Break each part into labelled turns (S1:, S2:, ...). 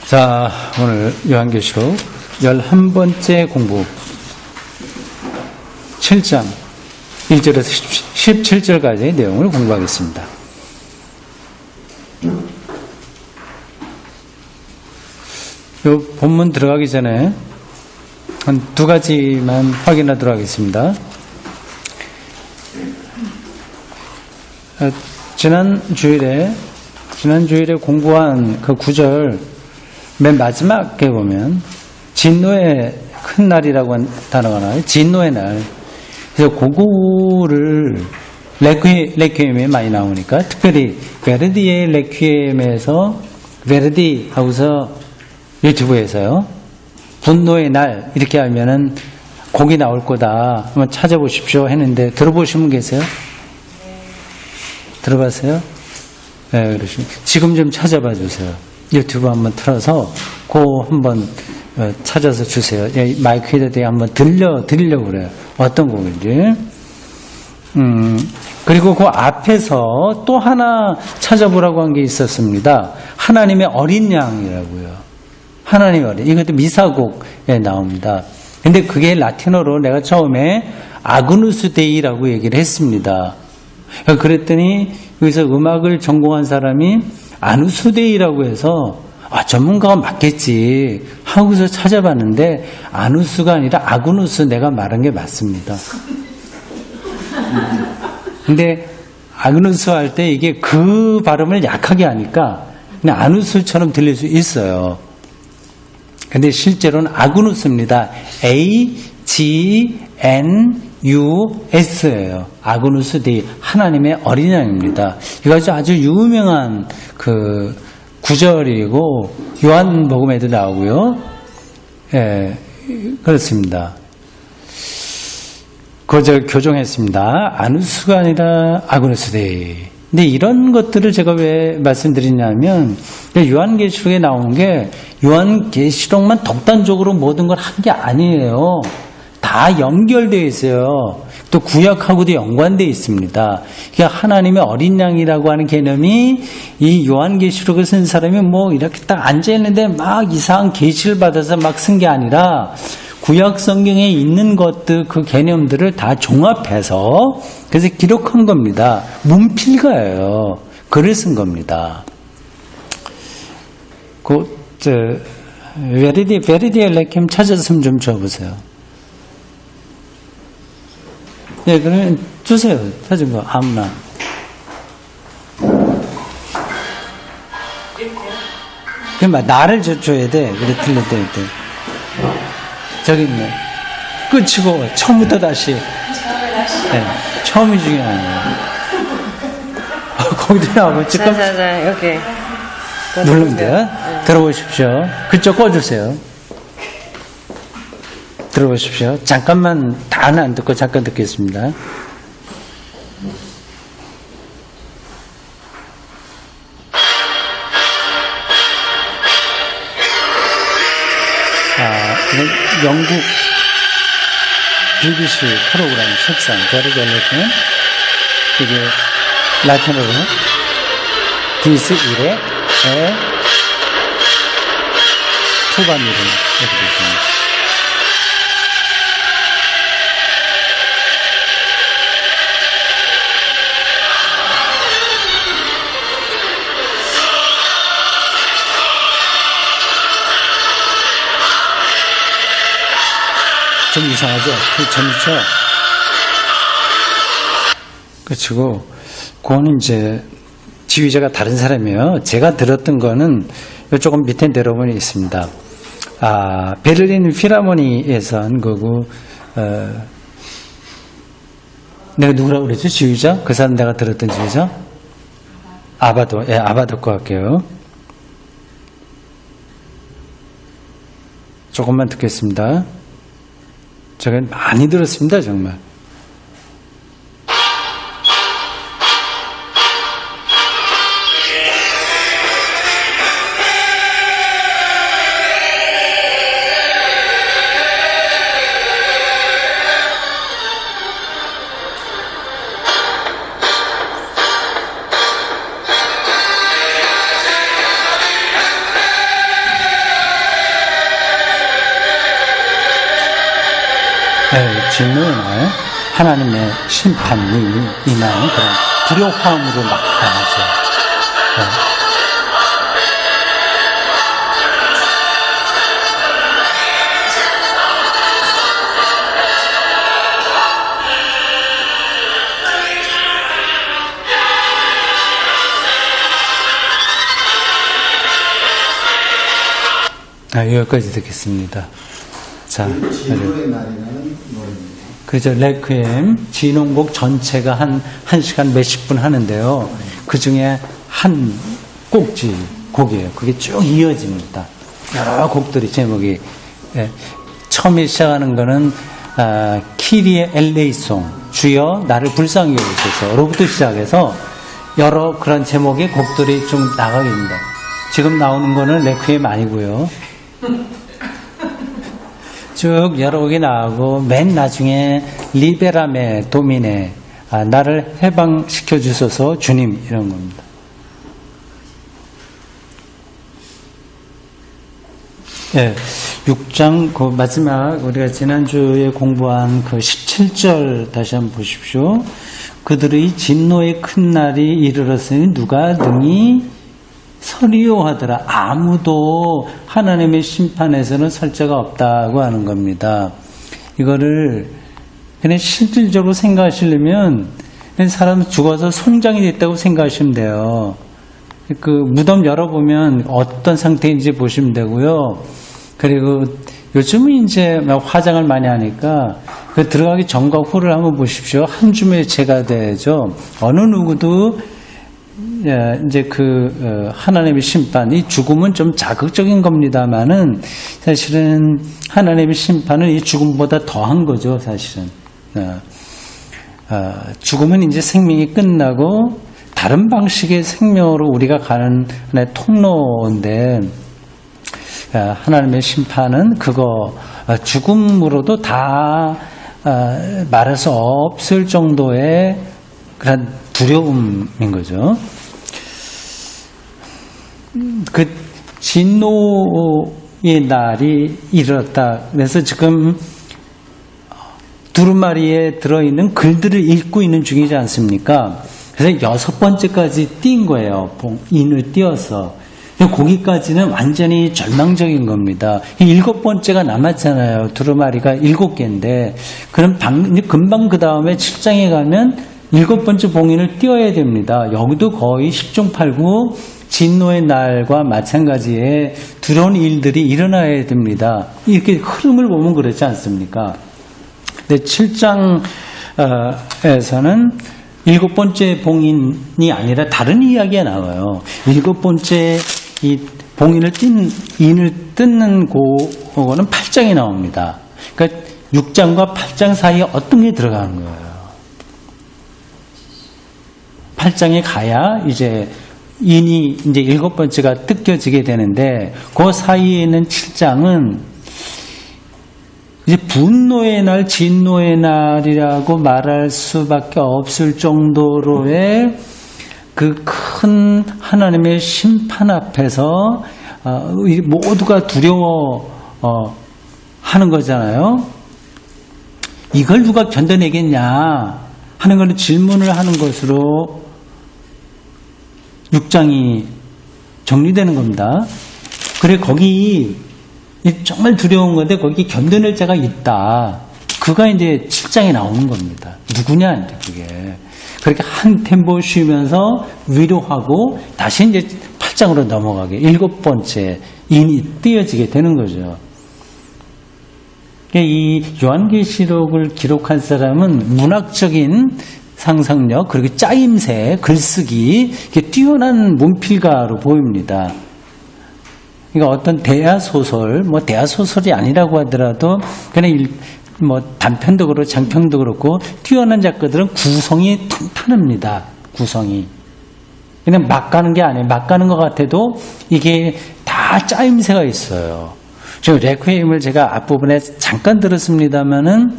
S1: 자, 오늘 요한계시록 11번째 공부 7장 1절에서 17절까지의 내용을 공부하겠습니다. 이 본문 들어가기 전에 한 두 가지만 확인하도록 하겠습니다. 지난 주일에 공부한 그 구절 맨 마지막에 보면 진노의 큰 날이라고 한 단어가 나와요. 진노의 날. 그래서 그거를 레퀴엠에 많이 나오니까 특별히 베르디의 레퀴엠에서 베르디 하고서 유튜브에서요. 분노의 날 이렇게 하면은 곡이 나올 거다. 한번 찾아보십시오 했는데 들어보신 분 계세요? 들어봤어요? 네, 그러시면 지금 좀 찾아봐 주세요. 유튜브 한번 틀어서 그거 한번 찾아서 주세요. 마이크에다 한번 들리려고 그래요. 어떤 곡인지. 그리고 그 앞에서 또 하나 찾아보라고 한 게 있었습니다. 하나님의 어린 양이라고요. 하나님의 어린, 이것도 미사곡에 나옵니다. 근데 그게 라틴어로 내가 처음에 아그누스 데이라고 얘기를 했습니다. 그랬더니 여기서 음악을 전공한 사람이 아누스데이라고 해서 전문가가 맞겠지 하고서 찾아봤는데 아누스가 아니라 아그누스 내가 말한 게 맞습니다. 근데 아그누스 할 때 이게 그 발음을 약하게 하니까 그냥 아누스처럼 들릴 수 있어요. 근데 실제로는 아그누스입니다. AGNUS예요. 아그누스 데이, 하나님의 어린 양입니다. 이거 아주 유명한 그 구절이고 요한복음에도 나오고요. 예, 그렇습니다. 그저 교정했습니다. 아누스가 아니라 아그누스 데이. 근데 이런 것들을 제가 왜 말씀드리냐면 요한계시록에 나온 게 요한계시록만 독단적으로 모든 걸 한 게 아니에요. 다 연결되어 있어요. 또 구약하고도 연관되어 있습니다. 그러니까 하나님의 어린 양이라고 하는 개념이 이 요한계시록을 쓴 사람이 뭐 이렇게 딱 앉아있는데 막 이상한 계시를 받아서 막 쓴 게 아니라 구약 성경에 있는 것들 그 개념들을 다 종합해서 그래서 기록한 겁니다. 문필가예요. 글을 쓴 겁니다. 베르디의 레퀴엠 찾았으면 좀 줘보세요. 네, 그러면 주세요. 찾은 거 아무나. 그러면 나를 줘야 돼. 그래 틀릴 때. 저기 있네. 끝이고 처음부터 다시. 네, 처음이 중요한 거예요. 거기도 나오고 지금.
S2: 자, 여기.
S1: 누르면 돼요. 네. 들어보십시오. 그쪽 꺼주세요. 들어보십시오. 잠깐만 다는 안 듣고 잠깐 듣겠습니다. 영국 BBC 프로그램 책상 베르디 레퀴엠 이게 라틴어로 디스 이레 에 투바미름 이렇게 되어 있습니다. 좀 이상하죠? 재밌죠? 그치고, 그거는 이제, 지휘자가 다른 사람이에요. 제가 들었던 거는, 조금 밑에 내려보니 있습니다. 베를린 필하모니에서 한 거고, 내가 누구라고 그랬죠? 지휘자? 그 사람 내가 들었던 지휘자? 아바도, 예, 아바도 것 같게요. 조금만 듣겠습니다. 제가 많이 들었습니다, 정말. 진노의 날 하나님의 심판이 임하는 그런 불효화음으로 나타나죠. 여기까지 듣겠습니다. 자,
S2: 진노의 날이라는 노래입니다.
S1: 그죠. 레퀴엠, 진홍곡 전체가 한 시간 몇십 분 하는데요. 그 중에 한 꼭지 곡이에요. 그게 쭉 이어집니다. 여러 곡들이 제목이. 처음에 시작하는 거는, 키리의 엘레이송, 주여 나를 불쌍히 여기소서,로부터 시작해서 여러 그런 제목의 곡들이 좀 나가게 됩니다. 지금 나오는 거는 레퀴엠 아니고요. 쭉 여러 곡이 나오고 맨 나중에 리베라메 도미네, 나를 해방시켜 주소서 주님, 이런 겁니다. 예, 6장 그 마지막 우리가 지난주에 공부한 그 17절 다시 한번 보십시오. 그들의 진노의 큰 날이 이르렀으니 누가 능히 서리요하더라. 아무도 하나님의 심판에서는 설 자가 없다고 하는 겁니다. 이거를 그냥 실질적으로 생각하시려면 사람 죽어서 송장이 됐다고 생각하시면 돼요. 그 무덤 열어보면 어떤 상태인지 보시면 되고요. 그리고 요즘은 이제 화장을 많이 하니까 그 들어가기 전과 후를 한번 보십시오. 한 줌의 죄가 되죠. 어느 누구도 이제 하나님의 심판, 이 죽음은 좀 자극적인 겁니다만은 사실은 하나님의 심판은 이 죽음보다 더한 거죠, 사실은. 죽음은 이제 생명이 끝나고 다른 방식의 생명으로 우리가 가는 하나의 통로인데, 하나님의 심판은 그거 죽음으로도 다 말할 수 없을 정도의 그런 두려움인 거죠. 그 진노의 날이 이르렀다. 그래서 지금 두루마리에 들어있는 글들을 읽고 있는 중이지 않습니까? 그래서 6번째까지 띈 거예요. 인을 띄어서. 거기까지는 완전히 절망적인 겁니다. 7번째가 남았잖아요. 두루마리가 7개인데. 그럼 금방 그 다음에 7장에 가면 7번째 봉인을 띄어야 됩니다. 여기도 거의 10중 8구 진노의 날과 마찬가지의 두려운 일들이 일어나야 됩니다. 이렇게 흐름을 보면 그렇지 않습니까? 근데 7장에서는 7번째 봉인이 아니라 다른 이야기가 나와요. 7번째 이 봉인을 인을 뜯는 그거는 8장에 나옵니다. 그러니까 6장과 8장 사이에 어떤 게 들어가는 거예요. 8장에 가야 이제 인이 이제 7번째가 뜯겨지게 되는데, 그 사이에 있는 7장은 이제 분노의 날, 진노의 날이라고 말할 수밖에 없을 정도로의 그 큰 하나님의 심판 앞에서 모두가 두려워 하는 거잖아요. 이걸 누가 견뎌내겠냐 하는 것은 질문을 하는 것으로 6장이 정리되는 겁니다. 그래, 거기 정말 두려운 건데 거기 견뎌낼 자가 있다. 그가 이제 7장에 나오는 겁니다. 누구냐, 이제 그게. 그렇게 한 템포 쉬면서 위로하고 다시 이제 8장으로 넘어가게 7번째 인이 띄어지게 되는 거죠. 이 요한계시록을 기록한 사람은 문학적인 상상력, 그리고 짜임새, 글쓰기, 뛰어난 문필가로 보입니다. 그러니까 어떤 대하소설, 대하소설이 아니라고 하더라도, 그냥 단편도 그렇고 장편도 그렇고, 뛰어난 작가들은 구성이 탄탄합니다. 구성이. 그냥 막 가는 게 아니에요. 막 가는 것 같아도 이게 다 짜임새가 있어요. 지금 레퀴엠을 제가 앞부분에 잠깐 들었습니다만은,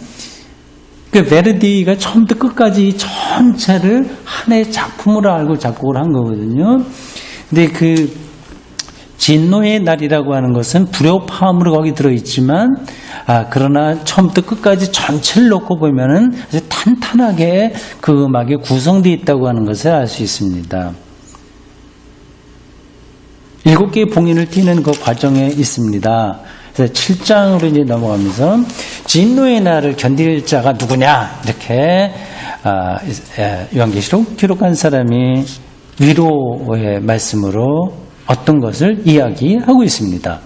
S1: 그 베르디가 처음부터 끝까지 전체를 하나의 작품으로 알고 작곡을 한 거거든요. 근데 그 진노의 날이라고 하는 것은 불협화음으로 거기 들어있지만 그러나 처음부터 끝까지 전체를 놓고 보면은 아주 탄탄하게 그 음악이 구성되어 있다고 하는 것을 알 수 있습니다. 7개의 봉인을 띄는 그 과정에 있습니다. 그래서 7장으로 이제 넘어가면서 진노의 날을 견딜 자가 누구냐 이렇게 요한계시록 기록한 사람이 위로의 말씀으로 어떤 것을 이야기하고 있습니다.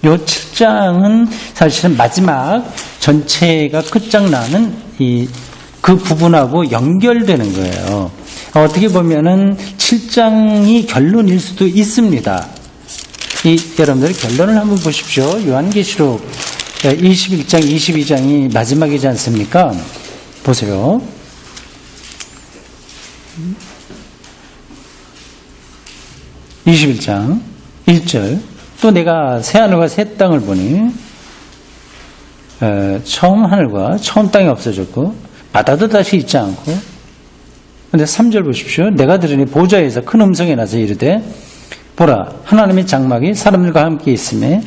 S1: 이 7장은 사실은 마지막 전체가 끝장나는 그 부분하고 연결되는 거예요. 어떻게 보면은 7장이 결론일 수도 있습니다. 여러분들 결론을 한번 보십시오. 요한계시록 21장, 22장이 마지막이지 않습니까? 보세요. 21장 1절 또 내가 새하늘과 새 땅을 보니 처음 하늘과 처음 땅이 없어졌고 바다도 다시 있지 않고 근데 3절 보십시오. 내가 들으니 보좌에서 큰 음성이 나서 이르되 보라 하나님의 장막이 사람들과 함께 있음에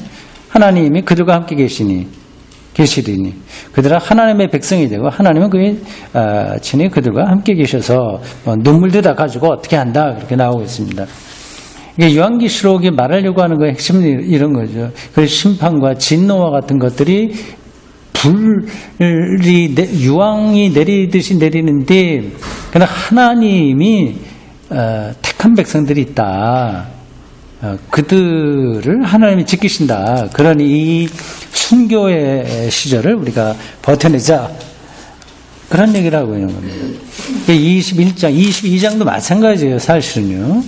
S1: 하나님이 그들과 함께 계시리니 그들은 하나님의 백성이 되고 하나님은 그의 친히 그들과 함께 계셔서 눈물도 다 가지고 어떻게 한다 그렇게 나오고 있습니다. 이게 요한계시록이 말하려고 하는 거 핵심은 이런 거죠. 그 심판과 진노와 같은 것들이 불이 유황이 내리듯이 내리는데 그러나 하나님이 택한 백성들이 있다. 그들을 하나님이 지키신다. 그러니 이 순교의 시절을 우리가 버텨내자. 그런 얘기를 하고 있는 겁니다. 21장, 22장도 마찬가지예요. 사실은요.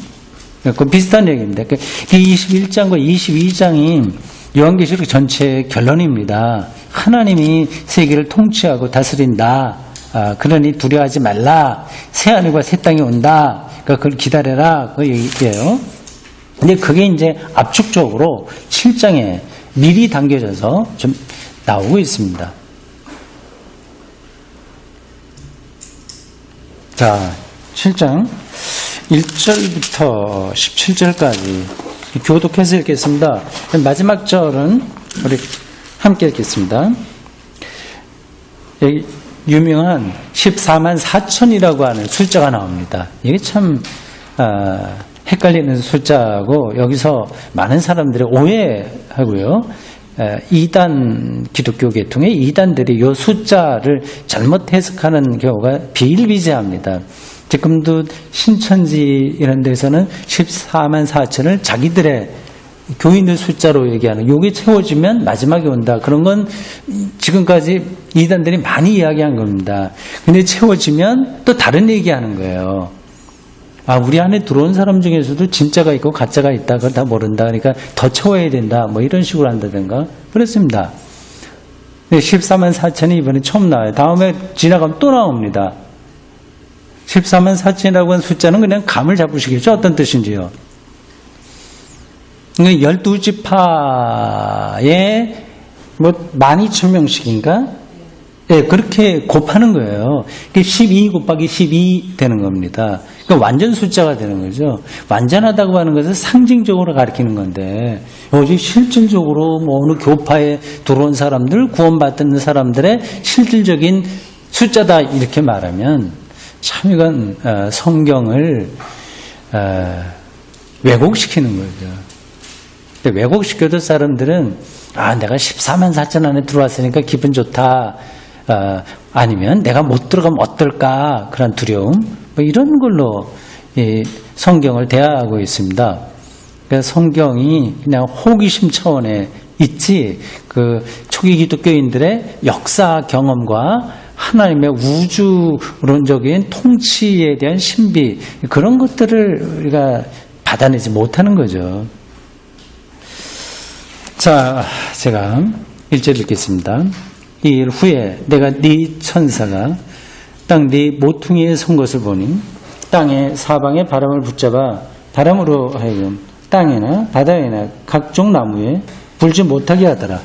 S1: 그 비슷한 얘기입니다. 21장과 22장이 요한계시록 전체의 결론입니다. 하나님이 세계를 통치하고 다스린다. 그러니 두려워하지 말라. 새하늘과 새 땅이 온다. 그러니까 그걸 기다려라. 그 얘기예요. 근데 그게 이제 압축적으로 7장에 미리 당겨져서 좀 나오고 있습니다. 자, 7장 1절부터 17절까지 교독해서 읽겠습니다. 마지막 절은 우리 함께 읽겠습니다. 여기 유명한 14만 4천이라고 하는 숫자가 나옵니다. 이게 참 헷갈리는 숫자고 여기서 많은 사람들이 오해하고요. 이단 기독교 계통의 이단들이 이 숫자를 잘못 해석하는 경우가 비일비재합니다. 지금도 신천지 이런 데서는 14만 4천을 자기들의 교인들 숫자로 얘기하는 요게 채워지면 마지막에 온다. 그런 건 지금까지 이단들이 많이 이야기한 겁니다. 근데 채워지면 또 다른 얘기하는 거예요. 우리 안에 들어온 사람 중에서도 진짜가 있고 가짜가 있다. 그걸 다 모른다. 그러니까 더 채워야 된다. 뭐 이런 식으로 한다든가. 그렇습니다. 14만 4천이 이번에 처음 나와요. 다음에 지나가면 또 나옵니다. 14만 4천이라고 하는 숫자는 그냥 감을 잡으시겠죠? 어떤 뜻인지요? 12지파에 뭐 12,000명씩인가? 예, 그렇게 곱하는 거예요. 12 곱하기 12 되는 겁니다. 그러니까 완전 숫자가 되는 거죠. 완전하다고 하는 것은 상징적으로 가리키는 건데, 어제 실질적으로 뭐 어느 교파에 들어온 사람들, 구원받은 사람들의 실질적인 숫자다 이렇게 말하면 참 이건 성경을 왜곡시키는 거죠. 근데 왜곡시켜도 사람들은 내가 14만 4천 안에 들어왔으니까 기분 좋다. 아니면 내가 못 들어가면 어떨까 그런 두려움 뭐 이런 걸로 이 성경을 대하고 있습니다. 그래서 성경이 그냥 호기심 차원에 있지 그 초기 기독교인들의 역사 경험과 하나님의 우주론적인 통치에 대한 신비 그런 것들을 우리가 받아내지 못하는 거죠. 자, 제가 1절 읽겠습니다. 이 일 후에 내가 네 천사가 땅 네 모퉁이에 선 것을 보니 땅의 사방에 바람을 붙잡아 바람으로 하여금 땅이나 바다에나 각종 나무에 불지 못하게 하더라.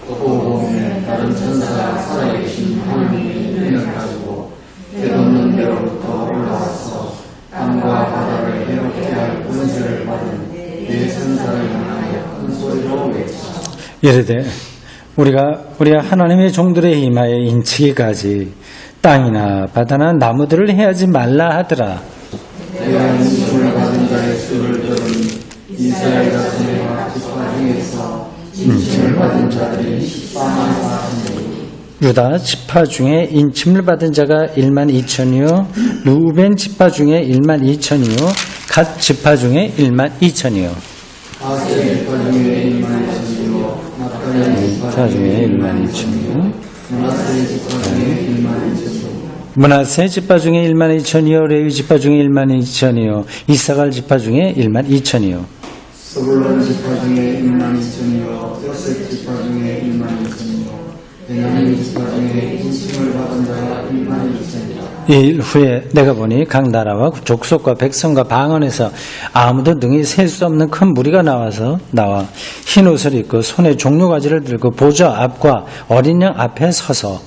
S3: 또 보면 다른 천사가 살아계신 하나님의 눈을 가지고 대없는 데로부터 올라와서 땅과 바다를 해롭게 할 권세를 받은 네 천사를
S1: 이르되 우리가 하나님의 종들의 임하에 인치기까지 땅이나 바다나 나무들을 해하지 말라 하더라.
S3: 내가 인침을 받은 자의 수를 들으니 이스라엘 자손의 지파 중에서 인침을 받은 자들이 14만 4천이니
S1: 유다 지파 중에 인침을 받은 자가 1만 2천이요 루벤 지파 중에 1만 2천이요 갓 지파 중에 1만 2천이요
S3: 아세 지파 중에 1만 2천이요 나팔의
S1: 지파 중에 1만 2천이요
S3: 문하세 지파 중에 1만 2천이요
S1: 문하세 지파 중에 1만 2천이요 레위 지파 중에 1만 2천이요 이사갈 지파 중에 1만 2천이요
S3: 스불론 지파 중에 1만 2천이요 요셉 지파 중에 1만 2천이요 베냐민 지파 중에 인침을 받은 자가 1만 2천이라.
S1: 이 일 후에 내가 보니 각 나라와 족속과 백성과 방언에서 아무도 능히 셀 수 없는 큰 무리가 나와 흰 옷을 입고 손에 종려가지를 들고 보좌 앞과 어린 양 앞에 서서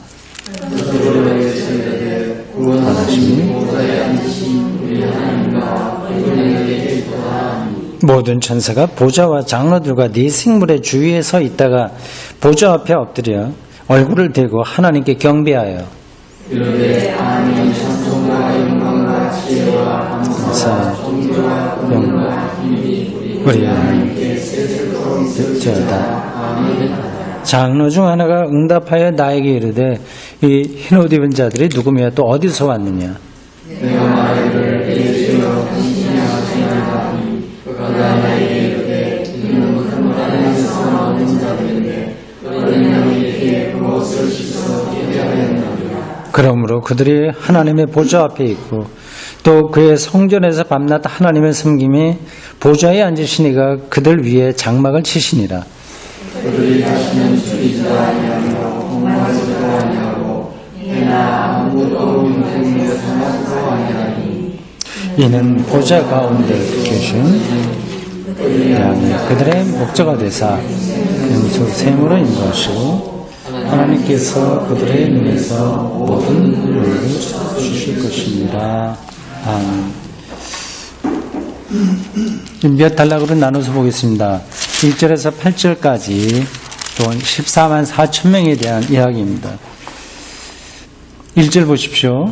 S1: 모든 천사가 보좌와 장로들과 네 생물의 주위에 서 있다가 보좌 앞에 엎드려 얼굴을 대고 하나님께 경배하여
S3: 이르되 하나님 찬송과 영광과 지혜와 감사와 존귀와 권능과 힘이
S1: 우리
S3: 하나님께 세세토록
S1: 있을지어다.
S3: 아멘.
S1: 장로 중 하나가 응답하여 나에게 이르되 이 흰옷 입은 자들이 누구며 또 어디서 왔느냐.
S3: 내가 말하기를 예수여 당신이 하시나이다니 그가 나에게 이르되 이는 하나님에서 나온 자들인데 어린 양이 귀에 그 옷을 씻어 입게 하였나니
S1: 그러므로 그들이 하나님의 보좌 앞에 있고 또 그의 성전에서 밤낮 하나님을 섬김이 보좌에 앉으시니가 그들 위에 장막을 치시니라.
S3: 그들이 자신은 죽이지도 아니하며 공부하지도 아니하고 해나 아무것도 없는 행위에 삼하지도 아니하니
S1: 이는 보좌 가운데 계신 양이 그들의 목자가 되사 영적 세물은 것이고 하나님께서 그들의 눈에서 모든 의를 주실 것입니다. 몇 단락으로 나눠서 보겠습니다. 1절에서 8절까지 또 14만 4천 명에 대한 이야기입니다. 1절 보십시오.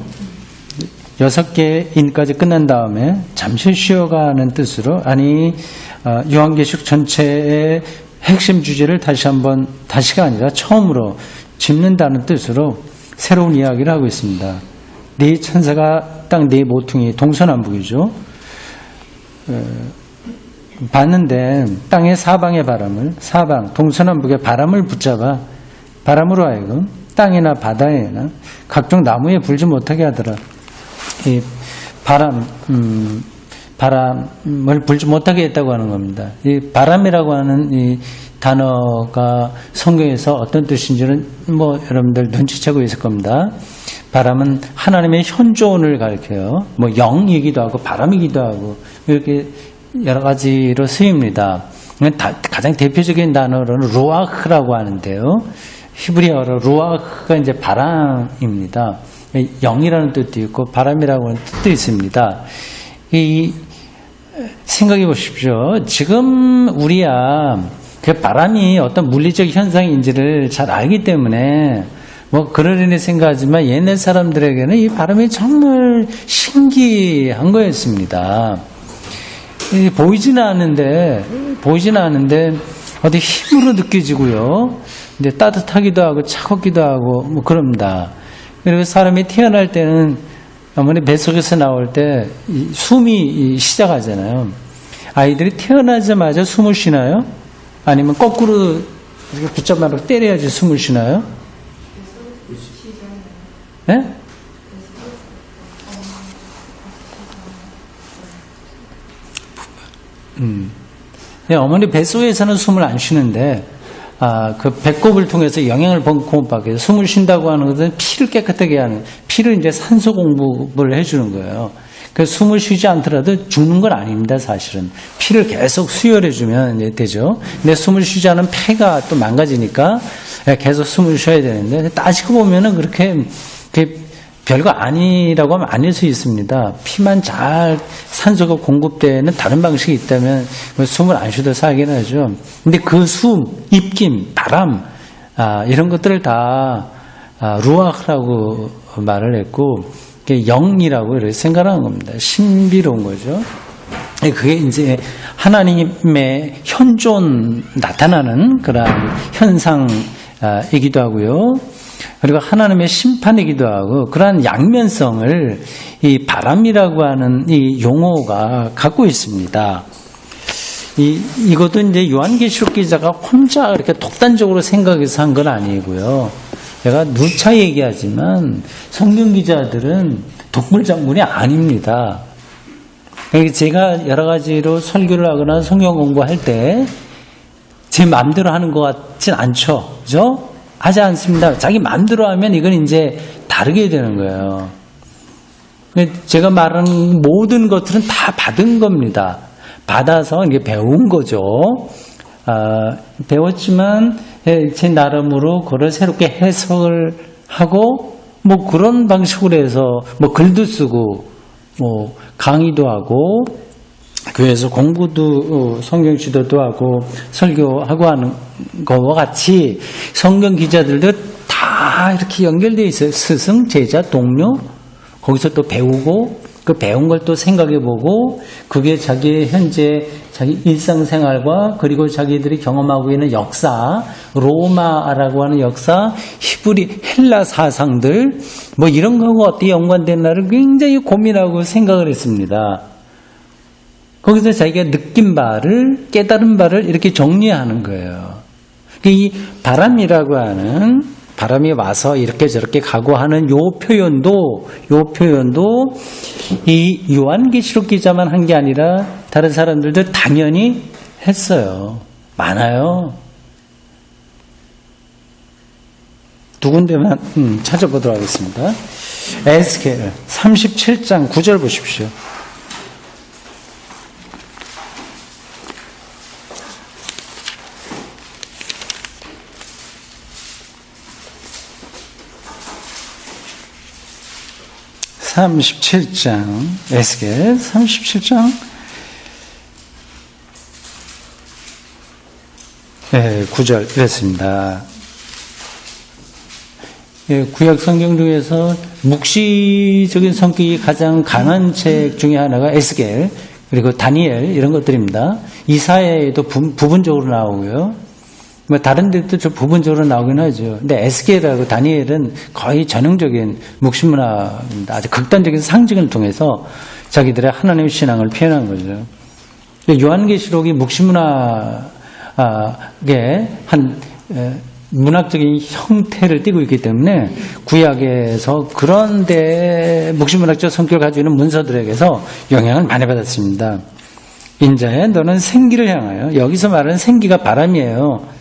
S1: 6개의 인까지 끝난 다음에 잠시 쉬어가는 뜻으로 요한계시록 전체의 핵심 주제를 다시가 아니라 처음으로 짚는다는 뜻으로 새로운 이야기를 하고 있습니다. 네 천사가 딱 네 모퉁이 동서남북이죠. 봤는데 땅의 사방의 바람을 동서남북의 바람을 붙잡아 바람으로 하여금 땅이나 바다에나 각종 나무에 불지 못하게 하더라. 이 바람을 불지 못하게 했다고 하는 겁니다. 이 바람이라고 하는 이 단어가 성경에서 어떤 뜻인지는 여러분들 눈치채고 있을 겁니다. 바람은 하나님의 현존을 가리켜요. 영이기도 하고 바람이기도 하고 이렇게 여러 가지로 쓰입니다. 가장 대표적인 단어로는 루아흐라고 하는데요. 히브리어로 루아흐가 이제 바람입니다. 영이라는 뜻도 있고 바람이라고 하는 뜻도 있습니다. 생각해 보십시오. 지금 우리야 그 바람이 어떤 물리적 현상인지를 잘 알기 때문에 그러려니 생각하지만 옛날 사람들에게는 이 바람이 정말 신기한 거였습니다. 보이지는 않는데 어디 힘으로 느껴지고요. 근데 따뜻하기도 하고 차갑기도 하고 그럽니다. 그리고 사람이 태어날 때는 어머니 뱃속에서 나올 때 숨이 시작하잖아요. 아이들이 태어나자마자 숨을 쉬나요? 아니면 거꾸로 이렇게 붙잡아서 때려야지 숨을 쉬나요? 네? 네, 어머니 뱃속에서는 숨을 안 쉬는데 그 배꼽을 통해서 영양을 공급하기 위해서 숨을 쉰다고 하는 것은 피를 깨끗하게 하는, 피를 이제 산소 공급을 해주는 거예요. 그래서 숨을 쉬지 않더라도 죽는 건 아닙니다, 사실은. 피를 계속 수혈해주면 되죠. 근데 숨을 쉬지 않으면 폐가 또 망가지니까 계속 숨을 쉬어야 되는데, 따지고 보면은 그렇게 별거 아니라고 하면 아닐 수 있습니다. 피만 잘 산소가 공급되는 다른 방식이 있다면 숨을 안 쉬어도 살긴 하죠. 근데 그 숨, 입김, 바람, 이런 것들을 다 루아흐라고 말을 했고, 영이라고 이렇게 생각하는 겁니다. 신비로운 거죠. 그게 이제 하나님의 현존 나타나는 그런 현상이기도 하고요. 그리고 하나님의 심판이기도 하고, 그러한 양면성을 이 바람이라고 하는 이 용어가 갖고 있습니다. 이것도 이제 요한계시록 기자가 혼자 이렇게 독단적으로 생각해서 한 건 아니고요. 제가 누차 얘기하지만 성경 기자들은 독불장군이 아닙니다. 제가 여러 가지로 설교를 하거나 성경 공부할 때 제 마음대로 하는 것 같진 않죠. 그죠? 하지 않습니다. 자기 마음대로 하면 이건 이제 다르게 되는 거예요. 제가 말하는 모든 것들은 다 받은 겁니다. 받아서 이게 배운 거죠. 배웠지만 제 나름으로 그걸 새롭게 해석을 하고 뭐 그런 방식으로 해서 뭐 글도 쓰고 뭐 강의도 하고 교회에서 공부도 성경 지도도 하고 설교하고 하는 거와 같이 성경 기자들도 다 이렇게 연결되어 있어요. 스승, 제자, 동료 거기서 또 배우고 그 배운 걸 또 생각해보고 그게 자기의 현재 자기 일상생활과 그리고 자기들이 경험하고 있는 역사, 로마라고 하는 역사, 히브리, 헬라 사상들 뭐 이런 거하고 어떻게 연관됐나를 굉장히 고민하고 생각을 했습니다. 거기서 자기가 느낀 바를 깨달은 바를 이렇게 정리하는 거예요. 이 바람이라고 하는 바람이 와서 이렇게 저렇게 가고 하는 요 표현도 이 요한계시록 기자만 한 게 아니라 다른 사람들도 당연히 했어요. 많아요. 두 군데만 찾아보도록 하겠습니다. 에스겔 37장 9절 보십시오. 에스겔 37장 9절 이랬습니다. 구약 성경 중에서 묵시적인 성격이 가장 강한 책 중에 하나가 에스겔 그리고 다니엘 이런 것들입니다. 이사야에도 부분적으로 나오고요. 뭐 다른 데도 좀 부분적으로 나오긴 하죠. 근데 에스겔하고 다니엘은 거의 전형적인 묵시문화입니다. 아주 극단적인 상징을 통해서 자기들의 하나님의 신앙을 표현한 거죠. 요한계시록이 묵시문화의 한 문학적인 형태를 띠고 있기 때문에 구약에서 그런데 묵시문학적 성격을 가지고 있는 문서들에게서 영향을 많이 받았습니다. 인자야 너는 생기를 향하여 여기서 말하는 생기가 바람이에요.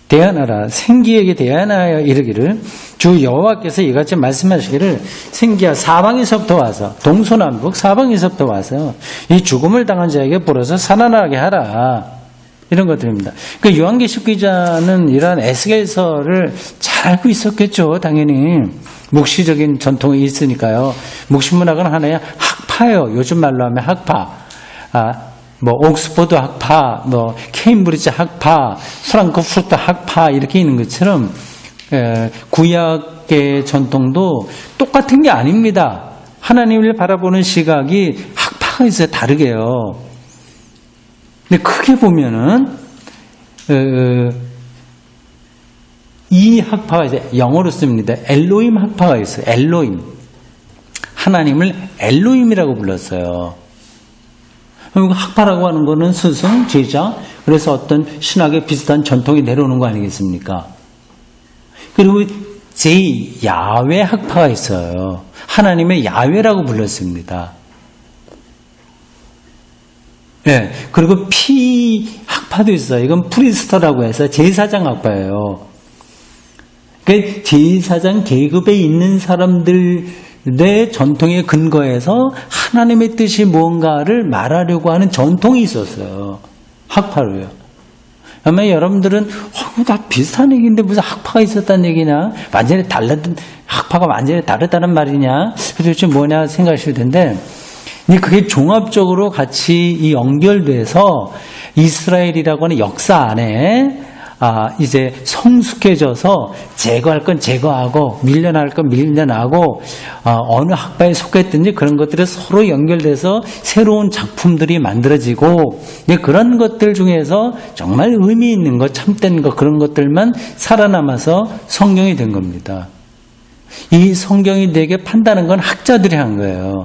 S1: 대안하라 생기에게 대안하여 이르기를 주 여호와께서 이같이 말씀하시기를 생기야 사방에서부터 와서 동서남북 사방에서부터 와서 이 죽음을 당한 자에게 불어서 살아나게 하라 이런 것들입니다. 그 요한계시록 기자는 이러한 에스겔서를 잘 알고 있었겠죠. 당연히 묵시적인 전통이 있으니까요. 묵시문학은 하나의 학파예요. 요즘 말로 하면 학파. 뭐 옥스퍼드 학파, 뭐 케임브리지 학파, 프랑크푸르트 학파 이렇게 있는 것처럼 구약의 전통도 똑같은 게 아닙니다. 하나님을 바라보는 시각이 학파가 있어요. 다르게요. 근데 크게 보면은 이 학파가 이제 영어로 씁니다. 엘로임 학파가 있어요. 엘로임. 하나님을 엘로임이라고 불렀어요. 학파라고 하는 거는 스승, 제자, 그래서 어떤 신학의 비슷한 전통이 내려오는 거 아니겠습니까? 그리고 제2야훼 학파가 있어요. 하나님의 야훼라고 불렀습니다. 예, 그리고 피 학파도 있어요. 이건 프리스터라고 해서 제사장 학파예요. 그 제사장 계급에 있는 사람들 내 전통에 근거해서 하나님의 뜻이 무언가를 말하려고 하는 전통이 있었어요. 학파로요. 아마 여러분들은 다 비슷한 얘기인데 무슨 학파가 있었다는 얘기냐? 완전히 달랐던 학파가 완전히 다르다는 말이냐? 도대체 뭐냐 생각하실 텐데, 근데 그게 종합적으로 같이 이 연결돼서 이스라엘이라고 하는 역사 안에 이제 성숙해져서 제거할 건 제거하고 밀려날 건 밀려나고 어느 학파에 속했든지 그런 것들이 서로 연결돼서 새로운 작품들이 만들어지고 그런 것들 중에서 정말 의미 있는 것, 참된 것 그런 것들만 살아남아서 성경이 된 겁니다. 이 성경이 되게 판다는 건 학자들이 한 거예요.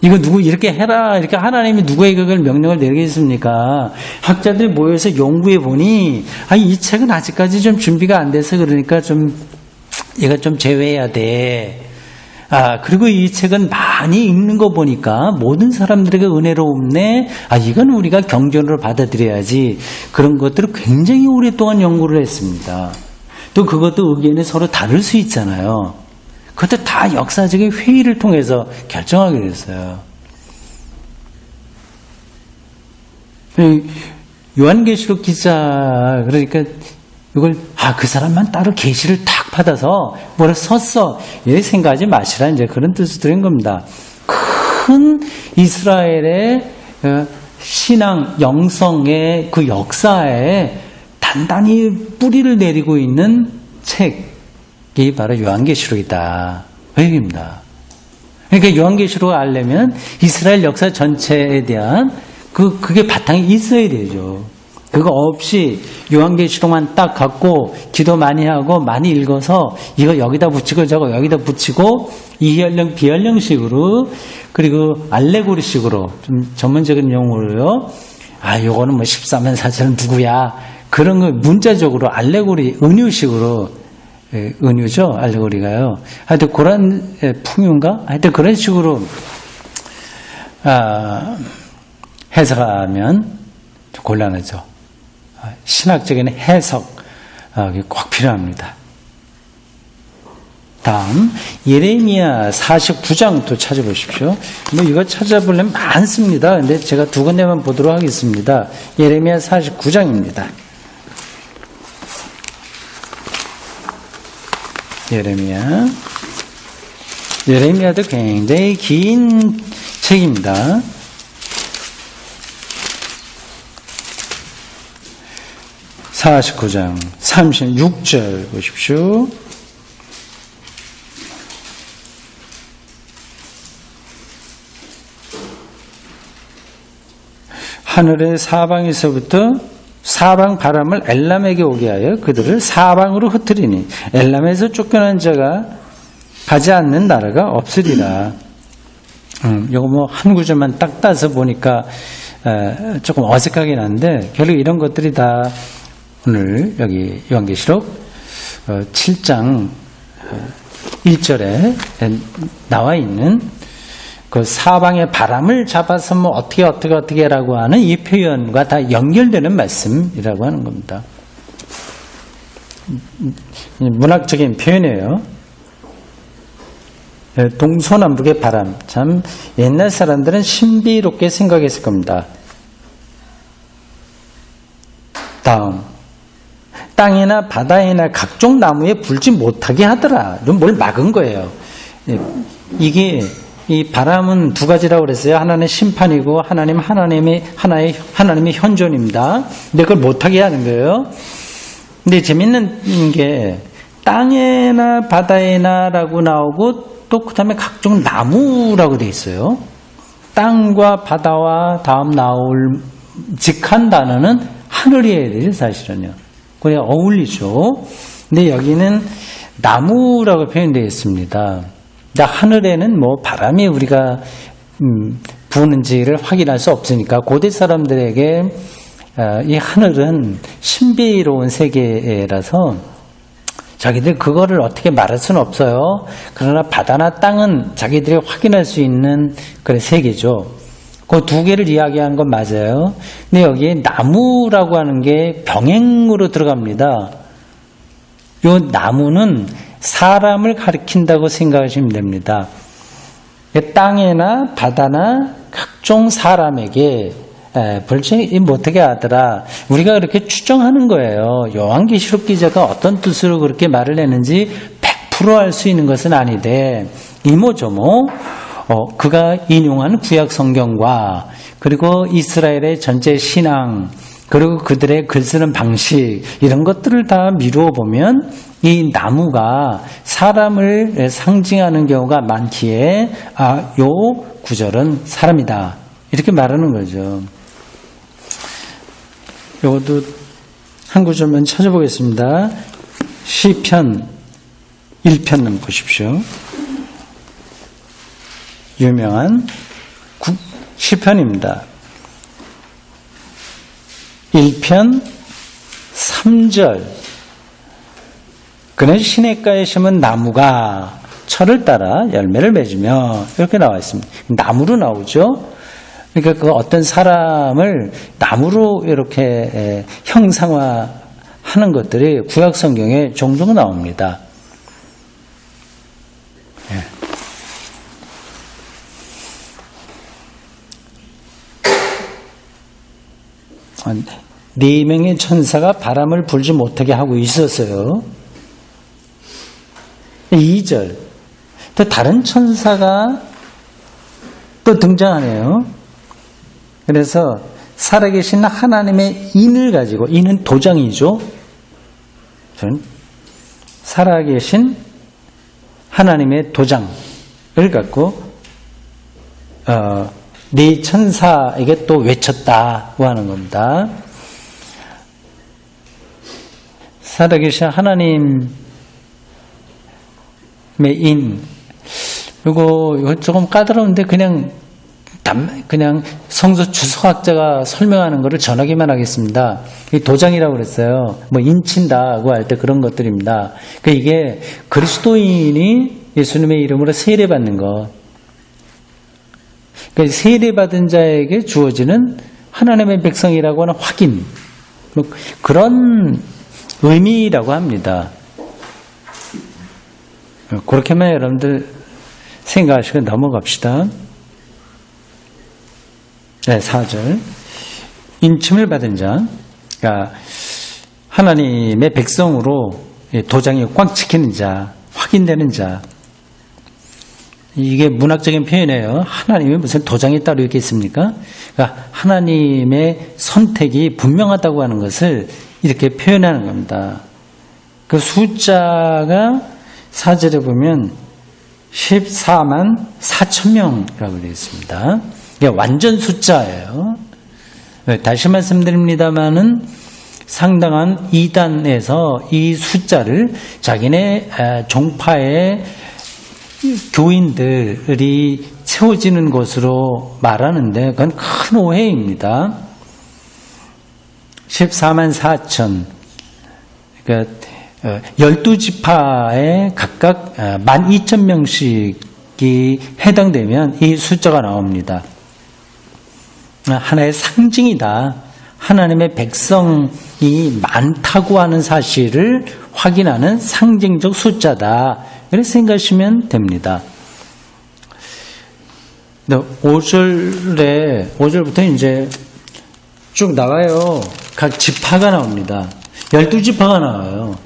S1: 이거 누구 이렇게 해라 이렇게 하나님이 누구에게 그걸 명령을 내리겠습니까? 학자들이 모여서 연구해 보니 이 책은 아직까지 좀 준비가 안 돼서 그러니까 좀 얘가 좀 제외해야 돼. 그리고 이 책은 많이 읽는 거 보니까 모든 사람들에게 은혜로움네. 이건 우리가 경전으로 받아들여야지. 그런 것들을 굉장히 오랫동안 연구를 했습니다. 또 그것도 의견이 서로 다를 수 있잖아요. 그것도 다 역사적인 회의를 통해서 결정하게 됐어요. 요한계시록 기자 그러니까 이걸 그 사람만 따로 계시를 탁 받아서 뭐라 썼어 이렇게 생각하지 마시라 이제 그런 뜻을 드린 겁니다. 큰 이스라엘의 신앙 영성의 그 역사에 단단히 뿌리를 내리고 있는 책이 바로 요한계시록이다. 그 얘기입니다. 그러니까 요한계시록을 알려면 이스라엘 역사 전체에 대한 그게 바탕이 있어야 되죠. 그거 없이 요한계시록만 딱 갖고 기도 많이 하고 많이 읽어서 이거 여기다 붙이고 저거 여기다 붙이고 이연령 비연령식으로 그리고 알레고리식으로 좀 전문적인 용어로요. 요거는 뭐 13만 4천은 누구야? 그런 거 문자적으로 알레고리 은유식으로 은유죠 알레고리가요. 하여튼 그런 풍요인가? 하여튼 그런 식으로 해석하면 곤란하죠. 신학적인 해석 꼭 필요합니다. 다음 예레미야 49장 또 찾아보십시오. 뭐 이거 찾아보려면 많습니다. 근데 제가 두 군데만 보도록 하겠습니다. 예레미야 49장입니다. 예레미야도 굉장히 긴 책입니다. 49장 36절 보십시오. 하늘의 사방에서부터 사방 바람을 엘람에게 오게 하여 그들을 사방으로 흩으리니 엘람에서 쫓겨난 자가 가지 않는 나라가 없으리라. 요거 뭐 한 구절만 딱 따서 보니까 조금 어색하긴 한데 결국 이런 것들이 다 오늘 여기 요한계시록 7장 1절에 나와 있는 그 사방의 바람을 잡아서 뭐 어떻게 라고 하는 이 표현과 다 연결되는 말씀이라고 하는 겁니다. 문학적인 표현이에요. 동서남북의 바람. 참 옛날 사람들은 신비롭게 생각했을 겁니다. 다음. 땅이나 바다이나 각종 나무에 불지 못하게 하더라. 뭘 막은 거예요. 이게 이 바람은 두 가지라고 그랬어요. 하나는 심판이고 하나님의 현존입니다. 근데 그걸 못하게 하는 거예요. 근데 재밌는 게 땅에나 바다에나라고 나오고 또 그다음에 각종 나무라고 돼 있어요. 땅과 바다와 다음 나올 직한 단어는 하늘이어야 되죠, 사실은요. 그래 어울리죠. 근데 여기는 나무라고 표현되어 있습니다. 하늘에는 뭐 바람이 우리가 부는지를 확인할 수 없으니까 고대 사람들에게 이 하늘은 신비로운 세계라서 자기들 그거를 어떻게 말할 수는 없어요. 그러나 바다나 땅은 자기들이 확인할 수 있는 그런 세계죠. 그 두 개를 이야기하는 건 맞아요. 근데 여기에 나무라고 하는 게 병행으로 들어갑니다. 요 나무는 사람을 가리킨다고 생각하시면 됩니다. 땅이나 바다나 각종 사람에게 벌써 못하게 하더라. 우리가 그렇게 추정하는 거예요. 요한계시록 기자가 어떤 뜻으로 그렇게 말을 했는지 100% 알 수 있는 것은 아니되 이모저모 그가 인용한 구약 성경과 그리고 이스라엘의 전체 신앙 그리고 그들의 글 쓰는 방식 이런 것들을 다 미루어 보면 이 나무가 사람을 상징하는 경우가 많기에 요 구절은 사람이다 이렇게 말하는 거죠. 요것도 한 구절만 찾아보겠습니다. 시편 1편을 보십시오. 유명한 시편입니다. 1편 3절 그는 시냇가에 심은 나무가 철을 따라 열매를 맺으며 이렇게 나와 있습니다. 나무로 나오죠. 그러니까 그 어떤 사람을 나무로 이렇게 형상화하는 것들이 구약 성경에 종종 나옵니다. 네 명의 천사가 바람을 불지 못하게 하고 있었어요. 2절 또 다른 천사가 또 등장하네요. 그래서 살아계신 하나님의 인을 가지고 인은 도장이죠. 살아계신 하나님의 도장을 갖고 네 천사에게 또 외쳤다고 하는 겁니다. 살아계신 하나님의 인 이거 조금 까다로운데 그냥 성서 주석학자가 설명하는 것을 전하기만 하겠습니다. 이 도장이라고 그랬어요. 뭐 인친다고 할 때 그런 것들입니다. 그러니까 이게 그리스도인이 예수님의 이름으로 세례받는 것. 그러니까 세례받은 자에게 주어지는 하나님의 백성이라고 하는 확인. 뭐 그런 의미라고 합니다. 그렇게만 여러분들 생각하시고 넘어갑시다. 네, 4절. 인침을 받은 자, 그러니까 하나님의 백성으로 도장이 꽉 찍히는 자, 확인되는 자. 이게 문학적인 표현이에요. 하나님이 무슨 도장이 따로 있겠습니까? 그러니까 하나님의 선택이 분명하다고 하는 것을 이렇게 표현하는 겁니다. 그 숫자가 4절에 보면 14만 4천 명이라고 되어 있습니다. 이게 완전 숫자예요. 다시 말씀드립니다만은 상당한 이단에서 이 숫자를 자기네 종파의 교인들이 채워지는 것으로 말하는데 그건 큰 오해입니다. 14만 4천 그러니까 12지파에 각각 12,000명씩이 해당되면 이 숫자가 나옵니다. 하나의 상징이다. 하나님의 백성이 많다고 하는 사실을 확인하는 상징적 숫자다. 이렇게 생각하시면 됩니다. 5절부터 이제 쭉 나와요. 각 지파가 나옵니다. 12지파가 나와요.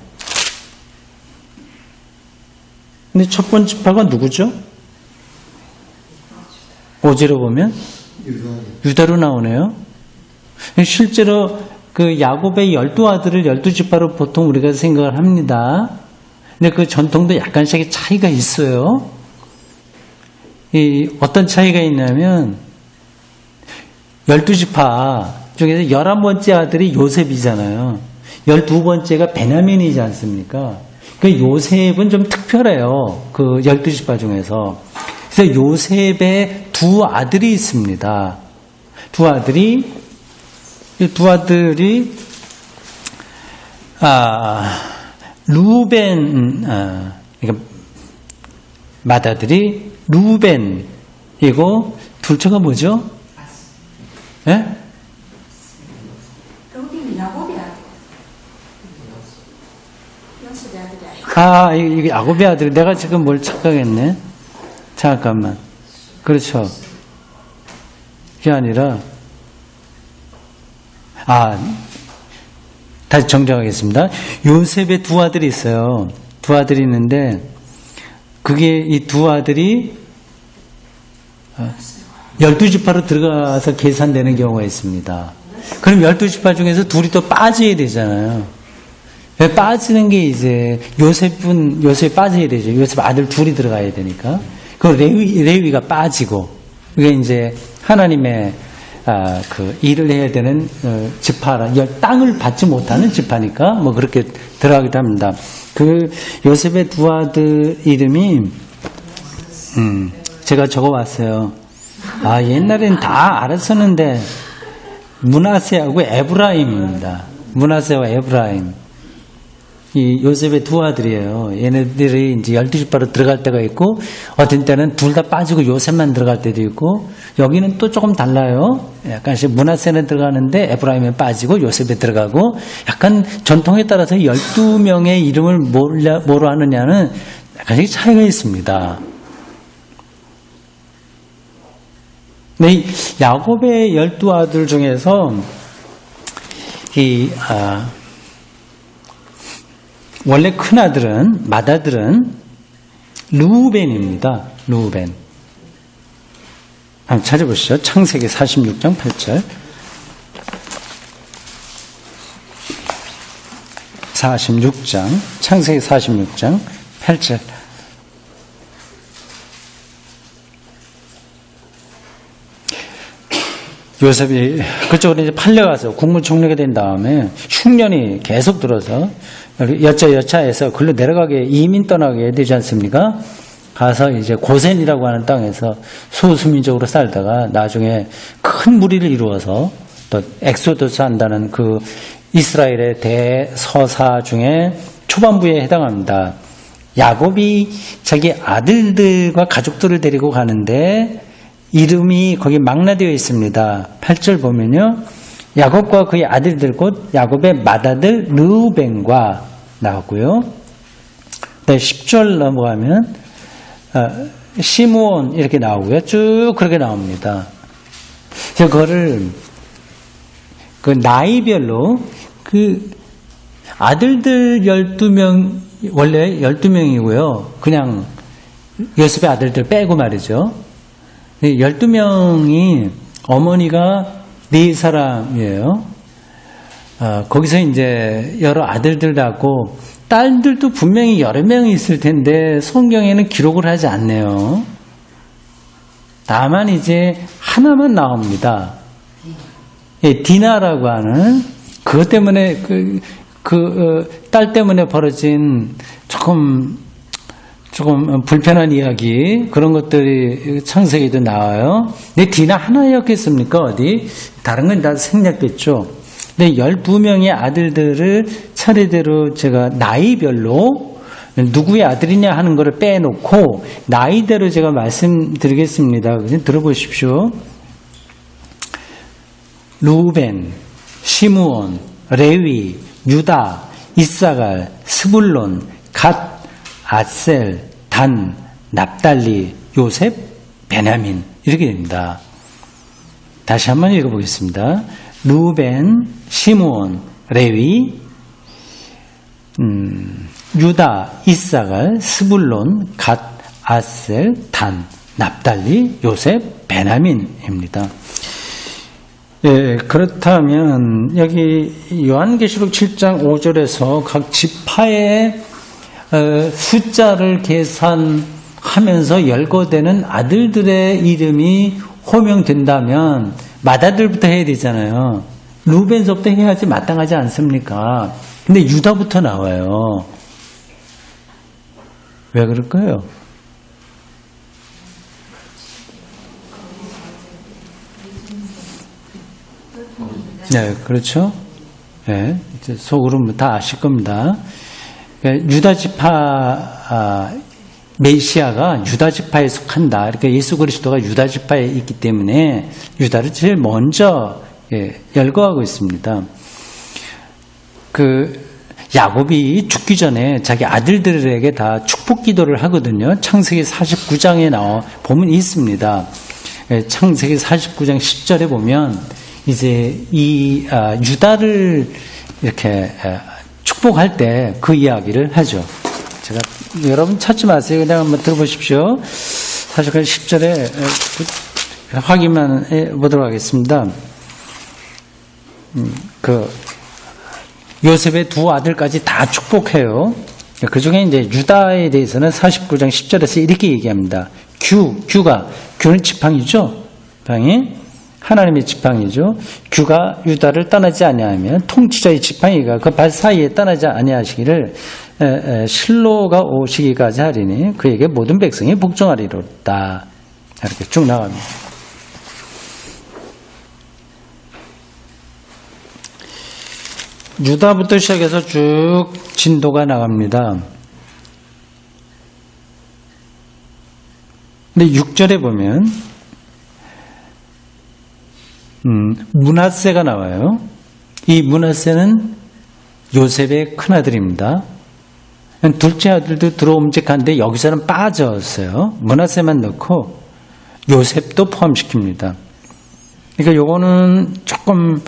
S1: 근데 첫 번째 지파가 누구죠? 5절에 보면 유다로 나오네요. 실제로 그 야곱의 12아들을 12지파로 보통 우리가 생각을 합니다. 근데 그 전통도 약간씩의 차이가 있어요. 어떤 차이가 있냐면 12지파 중에서 11번째 아들이 요셉이잖아요. 12번째가 베냐민이지 않습니까? 그 요셉은 좀 특별해요. 그 12지파 중에서. 그래서 요셉의 두 아들이 있습니다. 두 아들이 루벤, 그러니까 맏아들이 루벤이고 둘째가 뭐죠? 예?
S4: 루벤이 야곱의 아들.
S1: 이게 야곱의 아들. 내가 지금 뭘 착각했네. 잠깐만. 그렇죠. 그게 아니라, 다시 정정하겠습니다. 요셉의 두 아들이 있어요. 두 아들이 있는데, 그게 이 두 아들이 12지파로 들어가서 계산되는 경우가 있습니다. 그럼 12지파 중에서 둘이 또 빠져야 되잖아요. 왜 빠지는 게 이제 요셉이 빠져야 되죠. 요셉 아들 둘이 들어가야 되니까. 그 레위가 빠지고, 그게 이제 하나님의 그 일을 해야 되는 지파라, 땅을 받지 못하는 지파니까 뭐 그렇게 들어가기도 합니다. 그 요셉의 두 아들 이름이 제가 적어봤어요. 옛날엔 다 알았었는데 므낫세하고 에브라임입니다. 므낫세와 에브라임. 이 요셉의 두 아들이에요. 얘네들이 이제 12지파로 들어갈 때가 있고, 어떤 때는 둘 다 빠지고 요셉만 들어갈 때도 있고, 여기는 또 조금 달라요. 약간씩 므낫세는 들어가는데 에브라임에 빠지고 요셉에 들어가고, 약간 전통에 따라서 12명의 이름을 뭐로 하느냐는 약간씩 차이가 있습니다. 네, 이 야곱의 12아들 중에서 원래 큰 아들은, 맏아들은 르우벤입니다. 르우벤. 한번 찾아보시죠. 창세기 46장 8절. 46장, 창세기 46장 8절. 요셉이 그쪽으로 이제 팔려가서 국무총리가 된 다음에 흉년이 계속 들어서 여차여차해서 글로 내려가게, 이민 떠나게 되지 않습니까? 가서 이제 고센이라고 하는 땅에서 소수민족으로 살다가 나중에 큰 무리를 이루어서 또 엑소더스 한다는 그 이스라엘의 대서사 중에 초반부에 해당합니다. 야곱이 자기 아들들과 가족들을 데리고 가는데 이름이 거기 망라되어 있습니다. 8절 보면요. 야곱과 그의 아들들 곧 야곱의 맏아들 르우벤과 나왔고요. 네, 10절 넘어가면 시므온 이렇게 나오고요. 쭉 그렇게 나옵니다. 그거를 그 나이별로 그 아들들 12명, 원래 12명이고요. 그냥 요셉의 아들들 빼고 말이죠. 12명이 어머니가 4사람이에요. 거기서 이제 여러 아들들 낳고 딸들도 분명히 여러 명이 있을 텐데 성경에는 기록을 하지 않네요. 다만 이제 하나만 나옵니다. 디나라고 하는 그것 때문에 딸 때문에 벌어진 조금 불편한 이야기, 그런 것들이 창세기도 나와요. 근데 디나 하나였겠습니까? 어디? 다른 건 다 생략됐죠. 근데 12명의 아들들을 차례대로 제가 나이별로 누구의 아들이냐 하는 것을 빼놓고 나이대로 제가 말씀드리겠습니다. 들어보십시오. 루벤, 시므온, 레위, 유다, 이사갈, 스불론, 갓, 아셀, 단, 납달리, 요셉, 베냐민 이렇게 됩니다. 다시 한번 읽어보겠습니다. 루벤, 시므온, 레위, 유다, 이사갈, 스불론, 갓, 아셀, 단, 납달리, 요셉, 베냐민입니다. 예, 그렇다면 여기 요한계시록 7장 5절에서 각 지파의 숫자를 계산하면서 열거되는 아들들의 이름이 호명된다면 맏아들부터 해야 되잖아요. 루벤서부터 해야지 마땅하지 않습니까? 근데 유다부터 나와요. 왜 그럴까요? 네, 그렇죠. 네, 이제 속으로 다 아실 겁니다. 유다 지파 메시아가 유다 지파에 속한다. 그러니까 예수 그리스도가 유다 지파에 있기 때문에 유다를 제일 먼저 열거하고 있습니다. 그 야곱이 죽기 전에 자기 아들들에게 다 축복 기도를 하거든요. 창세기 49장에 보면 있습니다. 창세기 49장 10절에 보면 이제 이 유다를 이렇게 축복할 때 그 이야기를 하죠. 제가 여러분 찾지 마세요. 그냥 한번 들어보십시오. 사실 그 10절에 확인만 해보도록 하겠습니다. 그 요셉의 두 아들까지 다 축복해요. 그 중에 이제 유다에 대해서는 49장 10절에서 이렇게 얘기합니다. 규는 지팡이죠. 지팡이. 하나님의 지팡이죠. 규가 유다를 떠나지 아니하면 통치자의 지팡이가 그 발 사이에 떠나지 아니하시기를 실로가 오시기까지 하리니 그에게 모든 백성이 복종하리로다. 이렇게 쭉 나갑니다. 유다부터 시작해서 쭉 진도가 나갑니다. 근데 6절에 보면 므낫세가 나와요. 이 므낫세는 요셉의 큰아들입니다. 둘째 아들도 들어옴직한데 여기서는 빠졌어요. 므낫세만 넣고 요셉도 포함시킵니다. 그러니까 요거는 조금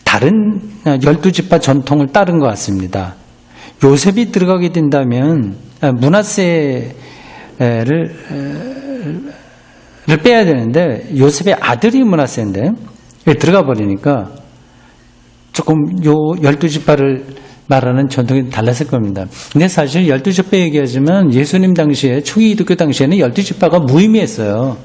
S1: 다른 12지파 전통을 따른 것 같습니다. 요셉이 들어가게 된다면 므낫세를 빼야 되는데 요셉의 아들이 므낫세인데 들어가 버리니까 조금 요 12지파를 말하는 전통이 달랐을 겁니다. 근데 사실 12지파 얘기하지만 예수님 당시에 초기 기독교 당시에는 12지파가 무의미했어요.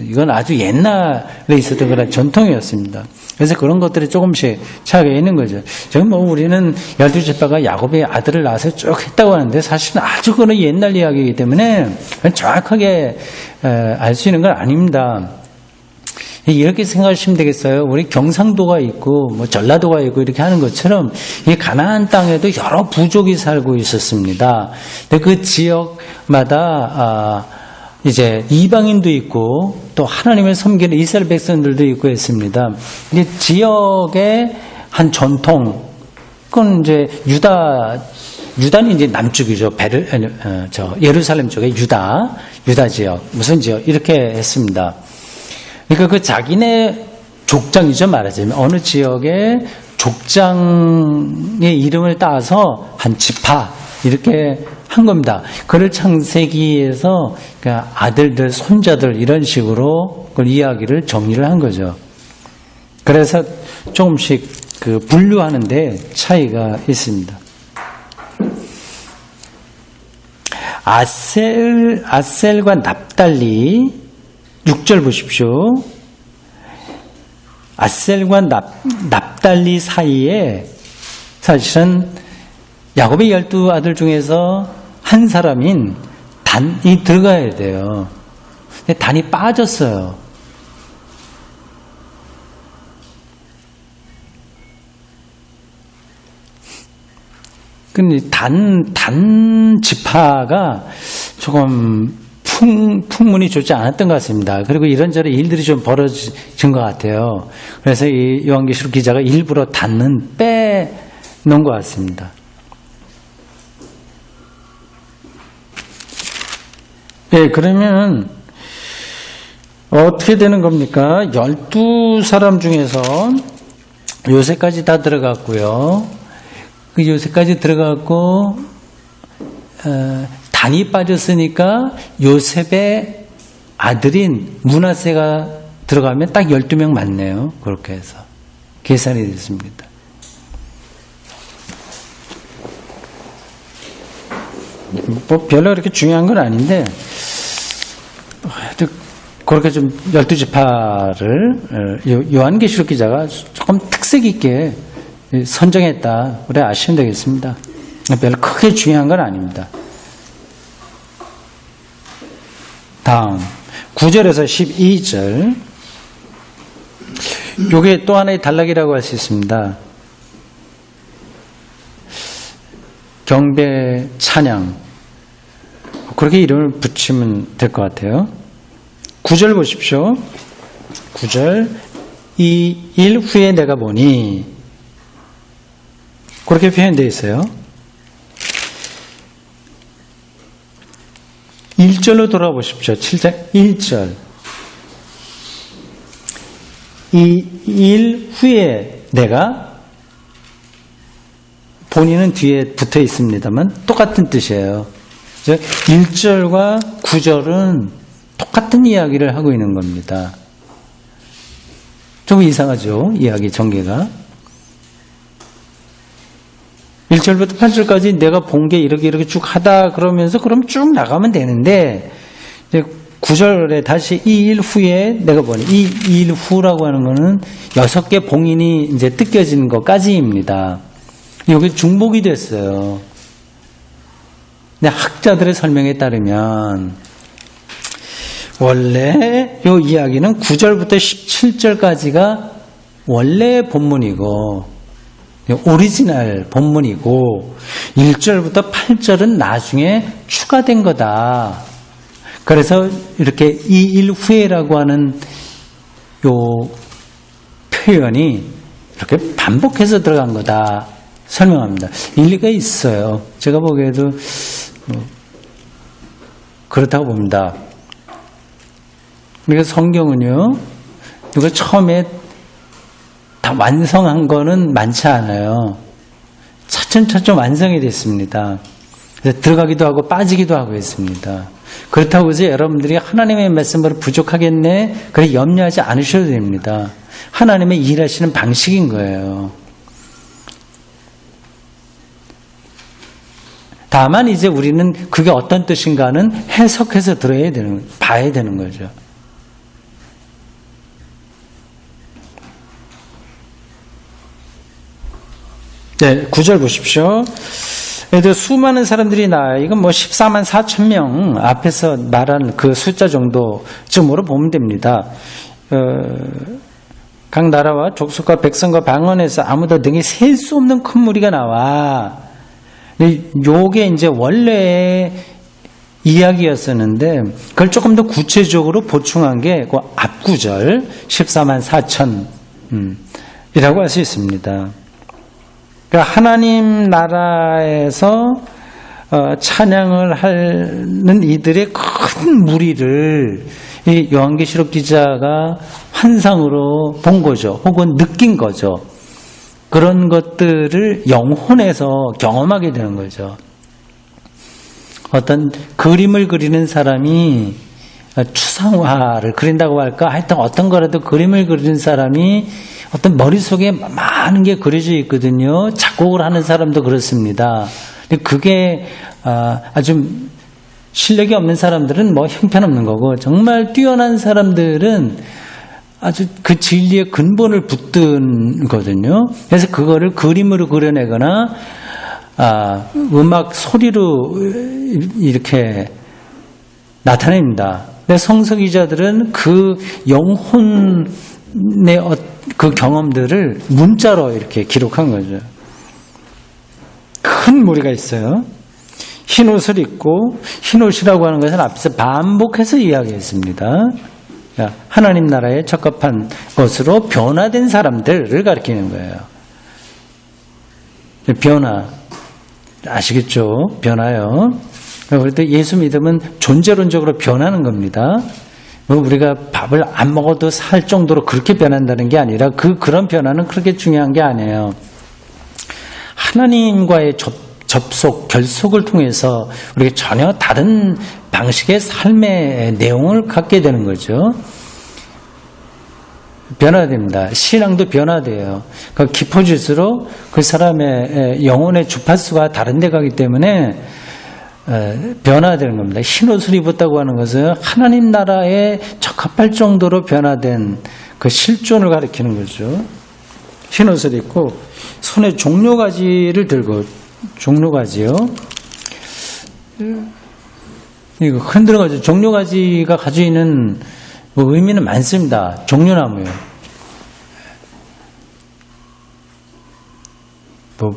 S1: 이건 아주 옛날에 있었던 그런 전통이었습니다. 그래서 그런 것들이 조금씩 차이가 있는 거죠. 지금 뭐 우리는 12지파가 야곱의 아들을 낳아서 쭉 했다고 하는데 사실은 아주 그런 옛날 이야기이기 때문에 정확하게 알 수 있는 건 아닙니다. 이렇게 생각하시면 되겠어요. 우리 경상도가 있고 뭐 전라도가 있고 이렇게 하는 것처럼 이 가나안 땅에도 여러 부족이 살고 있었습니다. 근데 그 지역마다 이제 이방인도 있고 또 하나님을 섬기는 이스라엘 백성들도 있고 했습니다. 근데 지역의 한 전통, 그건 이제 유다는 이제 남쪽이죠. 예루살렘 쪽에 유다 지역, 무슨 지역 이렇게 했습니다. 그러니까 그 자기네 족장이죠, 말하자면. 어느 지역의 족장의 이름을 따서 한 지파, 이렇게 한 겁니다. 그를 창세기에서 그러니까 아들들, 손자들, 이런 식으로 그 이야기를 정리를 한 거죠. 그래서 조금씩 그 분류하는데 차이가 있습니다. 아셀과 납달리, 6절 보십시오. 아셀과 납달리 사이에 사실은 야곱의 12아들 중에서 한 사람인 단이 들어가야 돼요. 근데 단이 빠졌어요. 근데 단 지파가 조금 풍문이 좋지 않았던 것 같습니다. 그리고 이런저런 일들이 좀 벌어진 것 같아요. 그래서 이 요한계시록 기자가 일부러 단은 빼놓은 것 같습니다. 예, 그러면 어떻게 되는 겁니까? 12사람 중에서 요새까지 다 들어갔고요. 그 요새까지 들어갔고 단이 빠졌으니까 요셉의 아들인 므낫세가 들어가면 딱 12명 맞네요. 그렇게 해서 계산이 됐습니다. 뭐 별로 그렇게 중요한 건 아닌데 그렇게 좀 12지파를 요한계시록 기자가 조금 특색 있게 선정했다. 그래 아시면 되겠습니다. 별로 크게 중요한 건 아닙니다. 다음 9절에서 12절, 이게 또 하나의 단락이라고 할 수 있습니다. 경배 찬양, 그렇게 이름을 붙이면 될 것 같아요. 9절 보십시오. 9절, 이 일 후에 내가 보니, 그렇게 표현되어 있어요. 1절로 돌아보십시오. 7장 1절. 이 일 후에 내가, 본인은 뒤에 붙어 있습니다만 똑같은 뜻이에요. 1절과 9절은 똑같은 이야기를 하고 있는 겁니다. 좀 이상하죠? 이야기 전개가. 1절부터 8절까지 내가 본 게 이렇게 쭉 하다 그러면서 그럼 쭉 나가면 되는데 이제 9절에 다시 이 일 후에 내가 보니 이 일 후라고 하는 거는 6개 봉인이 이제 뜯겨지는 것까지입니다. 여기 중복이 됐어요. 근데 학자들의 설명에 따르면 원래 이 이야기는 9절부터 17절까지가 원래의 본문이고 오리지널 본문이고 1절부터 8절은 나중에 추가된 거다. 그래서 이렇게 이 일 후에라고 하는 요 표현이 이렇게 반복해서 들어간 거다. 설명합니다. 일리가 있어요. 제가 보기에도 그렇다고 봅니다. 그러니까 성경은요, 이거 처음에 다 완성한 거는 많지 않아요. 차츰차츰 완성이 됐습니다. 들어가기도 하고 빠지기도 하고 있습니다. 그렇다고 해서 여러분들이 하나님의 말씀으로 부족하겠네, 그래 염려하지 않으셔도 됩니다. 하나님의 일하시는 방식인 거예요. 다만 이제 우리는 그게 어떤 뜻인가는 해석해서 봐야 되는 거죠. 네, 9절 보십시오. 애들 수많은 사람들이 이건 뭐 14만 4천 명 앞에서 말한 그 숫자 정도쯤으로 보면 됩니다. 각 나라와 족속과 백성과 방언에서 아무도 능히 셀 수 없는 큰 무리가 나와. 요게 이제 원래의 이야기였었는데 그걸 조금 더 구체적으로 보충한 게 그 앞구절 14만 4천 이라고 할 수 있습니다. 그러니까 하나님 나라에서 찬양을 하는 이들의 큰 무리를 이 요한계시록 기자가 환상으로 본 거죠. 혹은 느낀 거죠. 그런 것들을 영혼에서 경험하게 되는 거죠. 어떤 그림을 그리는 사람이 추상화를 그린다고 할까? 하여튼 어떤 거라도 그림을 그리는 사람이 어떤 머릿속에 많은 게 그려져 있거든요. 작곡을 하는 사람도 그렇습니다. 근데 그게 아주 실력이 없는 사람들은 뭐 형편없는 거고 정말 뛰어난 사람들은 아주 그 진리의 근본을 붙든거든요. 그래서 그거를 그림으로 그려내거나 음악 소리로 이렇게 나타냅니다. 근데 성서기자들은 그 영혼의 그 경험들을 문자로 이렇게 기록한 거죠. 큰 무리가 있어요. 흰 옷을 입고 흰 옷이라고 하는 것은 앞서 반복해서 이야기했습니다. 하나님 나라에 적합한 것으로 변화된 사람들을 가리키는 거예요. 변화 아시겠죠? 변화요. 그래도 예수 믿으면 존재론적으로 변하는 겁니다. 우리가 밥을 안 먹어도 살 정도로 그렇게 변한다는 게 아니라 그런 변화는 그렇게 중요한 게 아니에요. 하나님과의 접속, 결속을 통해서 우리가 전혀 다른 방식의 삶의 내용을 갖게 되는 거죠. 변화됩니다. 신앙도 변화돼요. 깊어질수록 그 사람의 영혼의 주파수가 다른 데 가기 때문에 변화되는 겁니다. 흰 옷을 입었다고 하는 것은 하나님 나라에 적합할 정도로 변화된 그 실존을 가리키는 거죠. 흰 옷을 입고 손에 종려가지를 들고, 종려가지요. 이거 흔들어가지고 종려가지가 가지고 있는 뭐 의미는 많습니다. 종려나무요. 뭐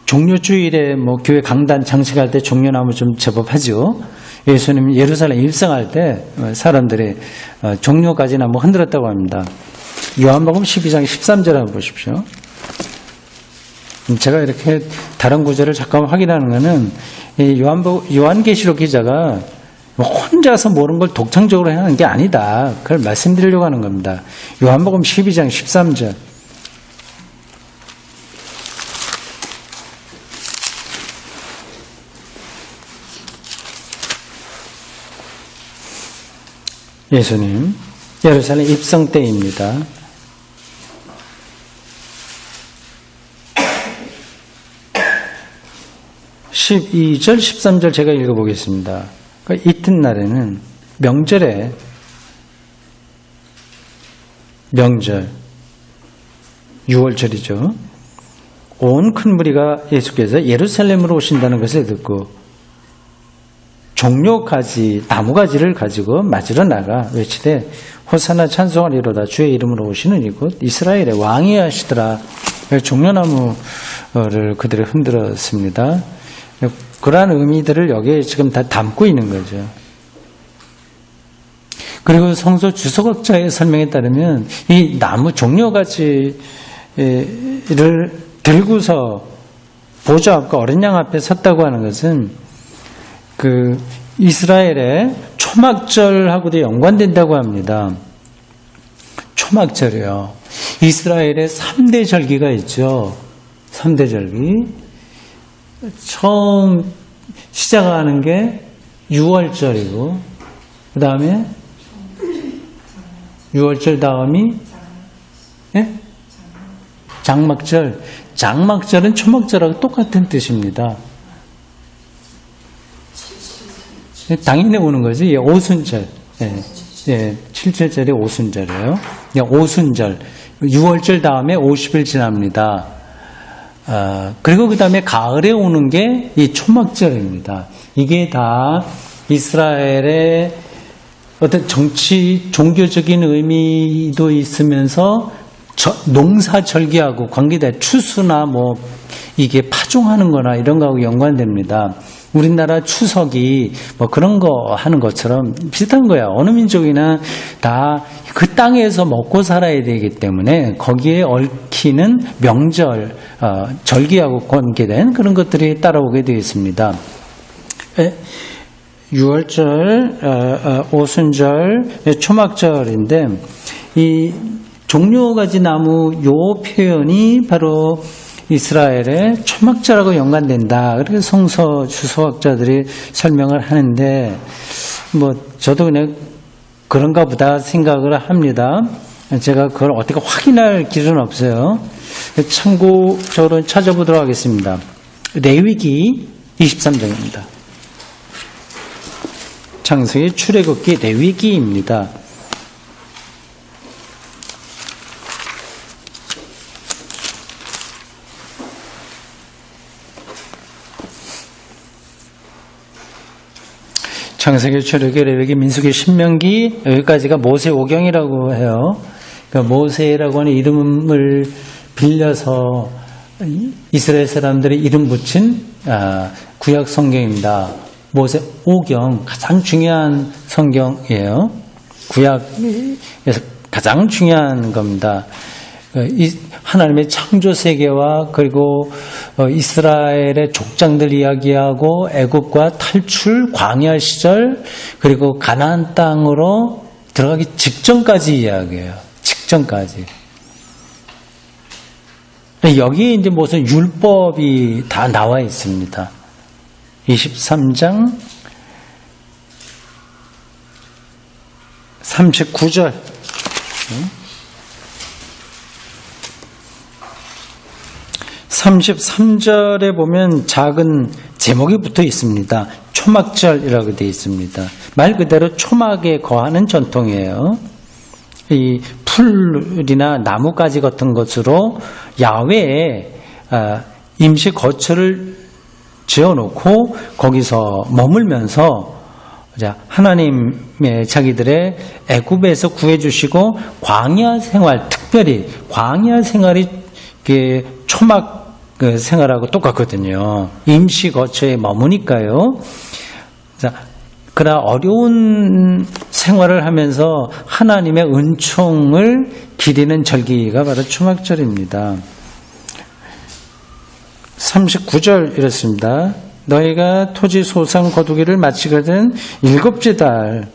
S1: 종려주일에 뭐 교회 강단 장식할 때 종려나무 좀 제법 하죠. 예수님이 예루살렘 입성할 때 사람들이 종려가지 나무 흔들었다고 합니다. 요한복음 12장 13절 한번 보십시오. 제가 이렇게 다른 구절을 잠깐 확인하는 것은 요한계시록 기자가 혼자서 모르는 걸 독창적으로 하는 게 아니다. 그걸 말씀드리려고 하는 겁니다. 요한복음 12장 13절. 예수님 예루살렘 입성 때입니다. 12절, 13절 제가 읽어보겠습니다. 그러니까 이튿날에는 명절, 유월절이죠. 온 큰 무리가 예수께서 예루살렘으로 오신다는 것을 듣고 종려가지, 나무가지를 가지고 맞으러 나가 외치되 호산나 찬송하리로다 주의 이름으로 오시는 이곳 이스라엘의 왕이 하시더라. 종려나무를 그들이 흔들었습니다. 그러한 의미들을 여기에 지금 다 담고 있는 거죠. 그리고 성서 주석학자의 설명에 따르면 이 나무 종려가지를 들고서 보좌 앞과 어린 양 앞에 섰다고 하는 것은 그 이스라엘의 초막절하고도 연관된다고 합니다. 초막절이요. 이스라엘의 3대 절기가 있죠. 3대 절기. 처음 시작하는 게 유월절이고, 그 다음에 유월절 다음이 장막절. 장막절은 초막절하고 똑같은 뜻입니다. 당연히 오는 거지. 오순절. 예, 7절절이 오순절이에요. 오순절. 6월절 다음에 50일 지납니다. 그리고 그 다음에 가을에 오는 게 이 초막절입니다. 이게 다 이스라엘의 어떤 정치, 종교적인 의미도 있으면서 농사 절기하고 관계된 추수나 뭐 이게 파종하는 거나 이런 거하고 연관됩니다. 우리나라 추석이 뭐 그런 거 하는 것처럼 비슷한 거야. 어느 민족이나 다 그 땅에서 먹고 살아야 되기 때문에 거기에 얽히는 명절, 절기하고 관계된 그런 것들이 따라오게 되어 있습니다. 6월절, 오순절, 초막절인데 이 종려가지 나무 요 표현이 바로 이스라엘의 초막절하고 연관된다. 그렇게 성서 주석학자들이 설명을 하는데, 뭐, 저도 그냥 그런가 보다 생각을 합니다. 제가 그걸 어떻게 확인할 길은 없어요. 참고적으로 찾아보도록 하겠습니다. 레위기 23장입니다. 창세기 출애굽기 레위기입니다. 창세기, 출애굽기, 레위기, 민수기, 신명기 여기까지가 모세 오경이라고 해요. 그러니까 모세라고 하는 이름을 빌려서 이스라엘 사람들이 이름 붙인 구약 성경입니다. 모세 오경 가장 중요한 성경이에요. 구약에서 가장 중요한 겁니다. 하나님의 창조 세계와 그리고 이스라엘의 족장들 이야기하고 애굽과 탈출 광야 시절 그리고 가나안 땅으로 들어가기 직전까지 이야기해요. 직전까지. 여기에 이제 무슨 율법이 다 나와 있습니다. 23장 39절. 33절에 보면 작은 제목이 붙어 있습니다. 초막절이라고 되어 있습니다. 말 그대로 초막에 거하는 전통이에요. 이 풀이나 나뭇가지 같은 것으로 야외에 임시 거처를 지어놓고 거기서 머물면서 하나님의 자기들의 애굽에서 구해주시고 광야 생활, 특별히 광야 생활이 초막 생활하고 똑같거든요. 임시 거처에 머무니까요. 그러나 어려운 생활을 하면서 하나님의 은총을 기리는 절기가 바로 초막절입니다. 39절 이렇습니다. 너희가 토지 소상 거두기를 마치거든 7째 달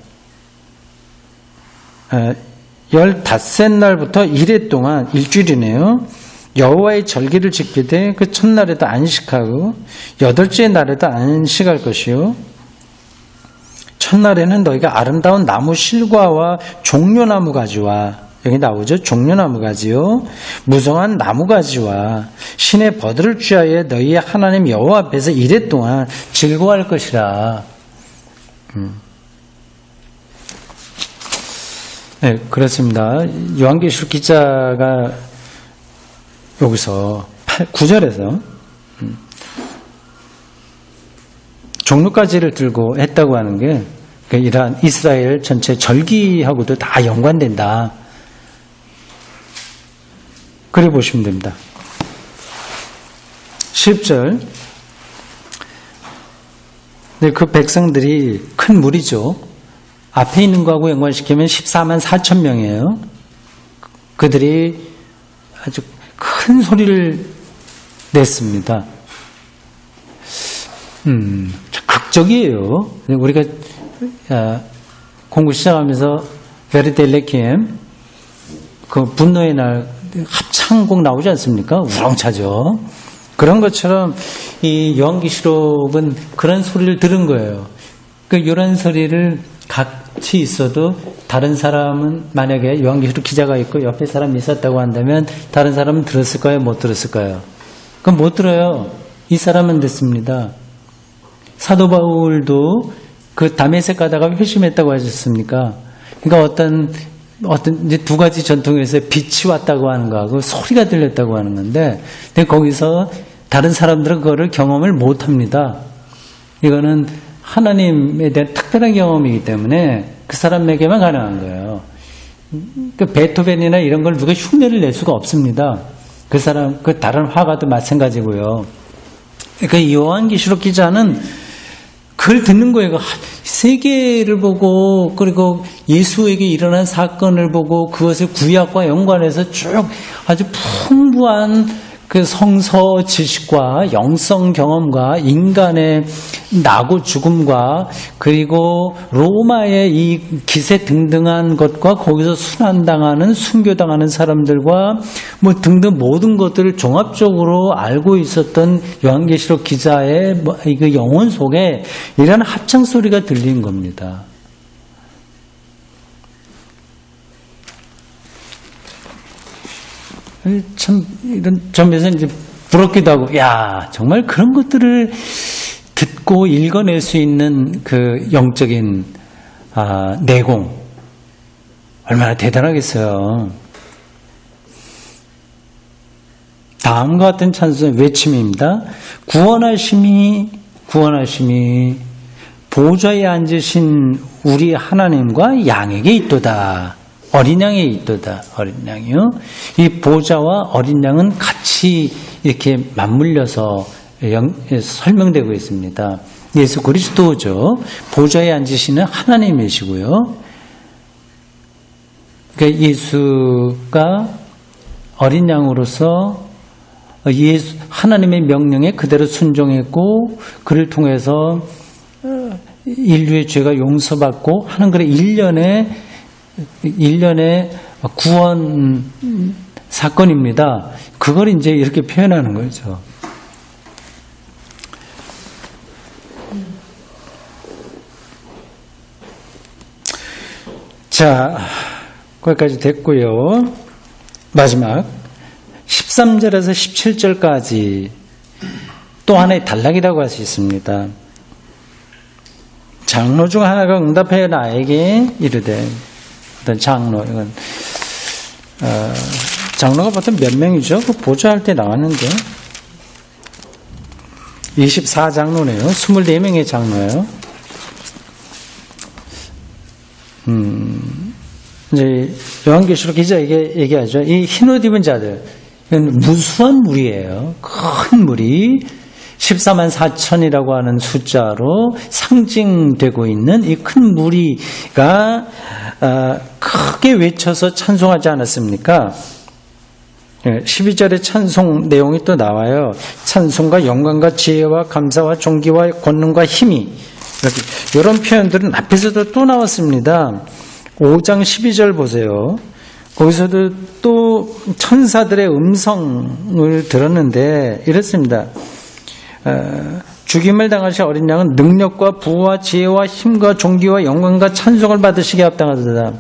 S1: 15셋 날부터 1회 동안 일주일이네요. 여호와의 절기를 지키되 그 첫날에도 안식하고 8째 날에도 안식할 것이요 첫날에는 너희가 아름다운 나무 실과와 종려나무 가지와, 여기 나오죠? 종려나무 가지요. 무성한 나무 가지와 신의 버들을 취하여 너희의 하나님 여호와 앞에서 이래 동안 즐거워할 것이라. 네, 그렇습니다. 요한계시록 기자가 여기서 9절에서 종려가지를 들고 했다고 하는 게 이러한 이스라엘 전체 절기하고도 다 연관된다. 그래 보시면 됩니다. 10절. 네, 그 백성들이 큰 무리죠. 앞에 있는 거하고 연관시키면 14만 4천 명이에요. 그들이 아주 큰 소리를 냈습니다. 극적이에요. 우리가 공부 시작하면서 베르델레키엠 그 분노의 날 합창곡 나오지 않습니까? 우렁차죠. 그런 것처럼 이 요한계시록은 그런 소리를 들은 거예요. 이런 소리를 같이 있어도 다른 사람은 만약에 요한계시록 기자가 있고 옆에 사람이 있었다고 한다면 다른 사람은 들었을까요? 못 들었을까요? 그럼 못 들어요. 이 사람은 듣습니다. 사도 바울도 그 다메섹 가다가 회심했다고 하셨습니까? 그러니까 어떤 이제 두 가지 전통에서 빛이 왔다고 하는 거하고 소리가 들렸다고 하는 건데, 근데 거기서 다른 사람들은 그거를 경험을 못 합니다. 이거는 하나님에 대한 특별한 경험이기 때문에 그 사람에게만 가능한 거예요. 그 베토벤이나 이런 걸 누가 흉내를 낼 수가 없습니다. 그 사람, 그 다른 화가도 마찬가지고요. 그 요한계시록 기자는 그걸 듣는 거예요. 세계를 보고 그리고 예수에게 일어난 사건을 보고 그것을 구약과 연관해서 쭉 아주 풍부한 그 성서 지식과 영성 경험과 인간의 나고 죽음과 그리고 로마의 이 기세 등등한 것과 거기서 순환당하는 순교당하는 사람들과 뭐 등등 모든 것들을 종합적으로 알고 있었던 요한계시록 기자의 그 영혼 속에 이런 합창 소리가 들린 겁니다. 참 이런 점에서 이제 부럽기도 하고, 야 정말 그런 것들을 듣고 읽어낼 수 있는 그 영적인 내공 얼마나 대단하겠어요. 다음과 같은 찬송의 외침입니다. 구원하심이 보좌에 앉으신 우리 하나님과 양에게 있도다. 어린 양에 있도다. 어린 양이요. 이 보좌와 어린 양은 같이 이렇게 맞물려서 설명되고 있습니다. 예수 그리스도죠. 보좌에 앉으시는 하나님이시고요. 그러니까 예수가 어린 양으로서 하나님의 명령에 그대로 순종했고 그를 통해서 인류의 죄가 용서받고 하는 그런 일련의 구원 사건입니다. 그걸 이제 이렇게 표현하는 거죠. 자, 거기까지 됐고요. 마지막 13절에서 17절까지 또 하나의 단락이라고 할 수 있습니다. 장로 중 하나가 응답하여 나에게 이르되, 어떤 장로, 이건 장로가 보통 몇 명이죠? 그 보좌할 때 나왔는데 24장로네요. 24명의 장로예요. 이제 요한계시록 기자에게 얘기하죠. 이 흰옷 입은 자들, 이건 무수한 무리예요. 큰 무리. 14만 4천이라고 하는 숫자로 상징되고 있는 이 큰 무리가 크게 외쳐서 찬송하지 않았습니까? 12절의 찬송 내용이 또 나와요. 찬송과 영광과 지혜와 감사와 존귀와 권능과 힘이, 이런 표현들은 앞에서도 또 나왔습니다. 5장 12절 보세요. 거기서도 또 천사들의 음성을 들었는데 이렇습니다. 죽임을 당하실 어린 양은 능력과 부와 지혜와 힘과 존귀와 영광과 찬송을 받으시게 합당하도다.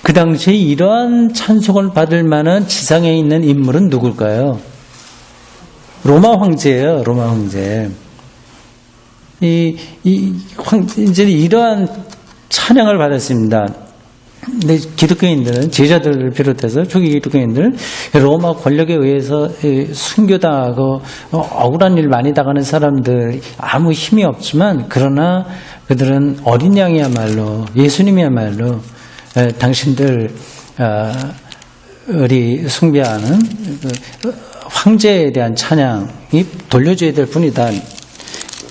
S1: 그 당시에 이러한 찬송을 받을 만한 지상에 있는 인물은 누굴까요? 로마 황제예요. 로마 황제. 황제는 이러한 찬양을 받았습니다. 근데 기독교인들은, 제자들을 비롯해서 초기 기독교인들, 로마 권력에 의해서 순교당하고 억울한 일 많이 당하는 사람들, 아무 힘이 없지만, 그러나 그들은 어린 양이야말로, 예수님이야말로 당신들이 숭배하는 황제에 대한 찬양이 돌려줘야 될 뿐이다.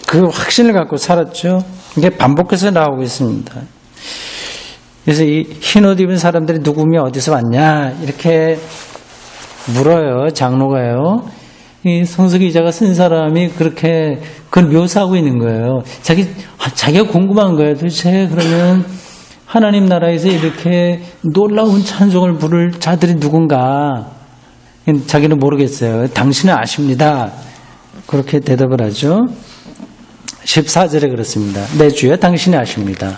S1: 그 확신을 갖고 살았죠. 이게 반복해서 나오고 있습니다. 그래서 이 흰옷 입은 사람들이 누구며 어디서 왔냐 이렇게 물어요. 장로가요. 이 성서기자가 쓴 사람이 그렇게 그걸 묘사하고 있는 거예요. 자기가 궁금한 거예요. 도대체 그러면 하나님 나라에서 이렇게 놀라운 찬송을 부를 자들이 누군가. 자기는 모르겠어요. 당신은 아십니다. 그렇게 대답을 하죠. 14절에 그렇습니다. 내 주여 당신이 아십니다.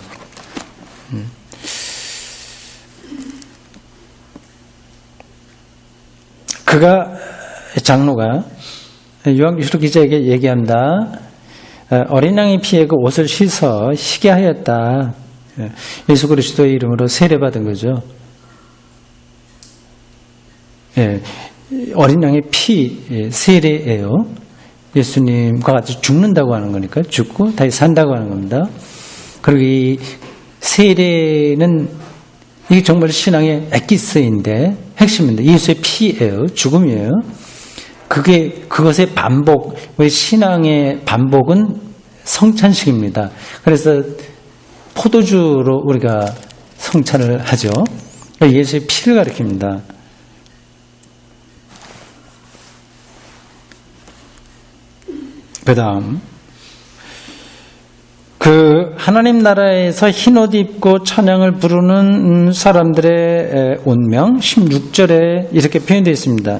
S1: 장로가 요한계시록 기자에게 얘기한다. 어린 양의 피에 그 옷을 씻어 희게 하였다. 예수 그리스도의 이름으로 세례받은 거죠. 어린 양의 피 세례예요. 예수님과 같이 죽는다고 하는 거니까 죽고 다시 산다고 하는 겁니다. 그리고 이 세례는 이게 정말 신앙의 엑기스인데 핵심인데 예수의 피예요. 죽음이에요. 그것의 반복, 신앙의 반복은 성찬식입니다. 그래서 포도주로 우리가 성찬을 하죠. 예수의 피를 가리킵니다. 그 다음 하나님 나라에서 흰옷 입고 찬양을 부르는 사람들의 운명 16절에 이렇게 표현되어 있습니다.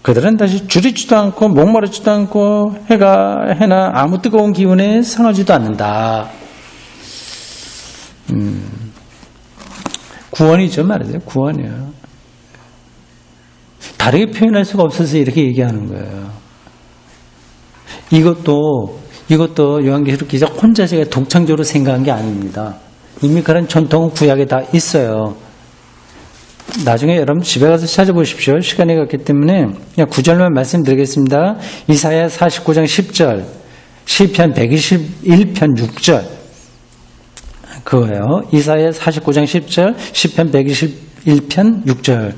S1: 그들은 다시 주리지도 않고 목마르지도 않고 해나 아무 뜨거운 기운에 상하지도 않는다. 구원이죠, 말이죠. 구원이에요. 다르게 표현할 수가 없어서 이렇게 얘기하는 거예요. 이것도 요한계시록 기자 혼자 제가 독창적으로 생각한 게 아닙니다. 이미 그런 전통은 구약에 다 있어요. 나중에 여러분 집에 가서 찾아보십시오. 시간이 갔기 때문에 그냥 9절만 말씀드리겠습니다. 이사야 49장 10절, 시편 121편 6절 그거예요. 이사야 49장 10절, 시편 121편 6절.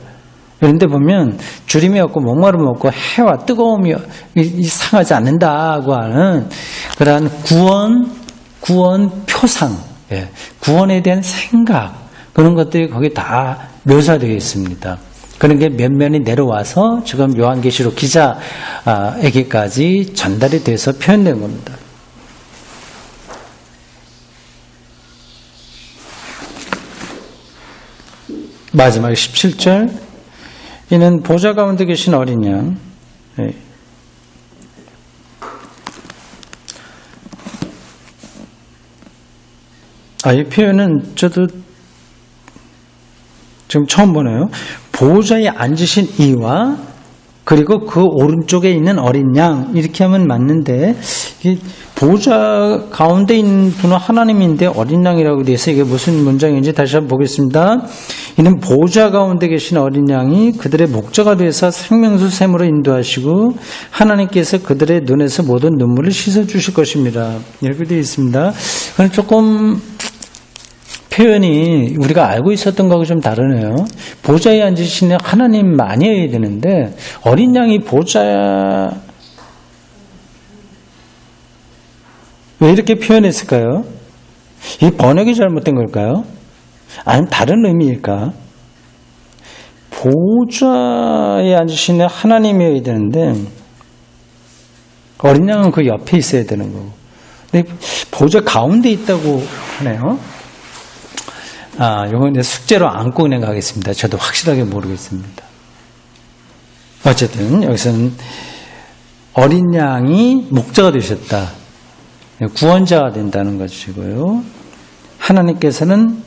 S1: 그런데 보면 주림이 없고 목마름이 없고 해와 뜨거움이 상하지 않는다고 하는 그러한 구원 표상, 구원에 대한 생각 그런 것들이 거기 다 묘사되어 있습니다. 그런 게 면면이 내려와서 지금 요한계시록 기자에게까지 전달이 돼서 표현된 겁니다. 마지막 17절 이는 보좌 가운데 계신 어린 양 이 표현은 저도 지금 처음 보네요. 보좌에 앉으신 이와 그리고 그 오른쪽에 있는 어린 양 이렇게 하면 맞는데 보좌 가운데 있는 분은 하나님인데 어린 양이라고 돼서 이게 무슨 문장인지 다시 한번 보겠습니다. 이는 보좌 가운데 계신 어린 양이 그들의 목자가 되어서 생명수 샘으로 인도하시고 하나님께서 그들의 눈에서 모든 눈물을 씻어주실 것입니다. 이렇게 되어 있습니다. 그건 조금 표현이 우리가 알고 있었던 거하고 좀 다르네요. 보좌에 앉으시는 하나님만이어야 되는데 어린 양이 보좌 왜 이렇게 표현했을까요? 이 번역이 잘못된 걸까요? 아니면 다른 의미일까? 보좌에 앉으시는 하나님이어야 되는데 어린 양은 그 옆에 있어야 되는 거고 근데 보좌 가운데 있다고 하네요. 이건 이제 숙제로 안고 그냥 가겠습니다. 저도 확실하게 모르겠습니다. 어쨌든 여기서는 어린 양이 목자가 되셨다. 구원자가 된다는 것이고요. 하나님께서는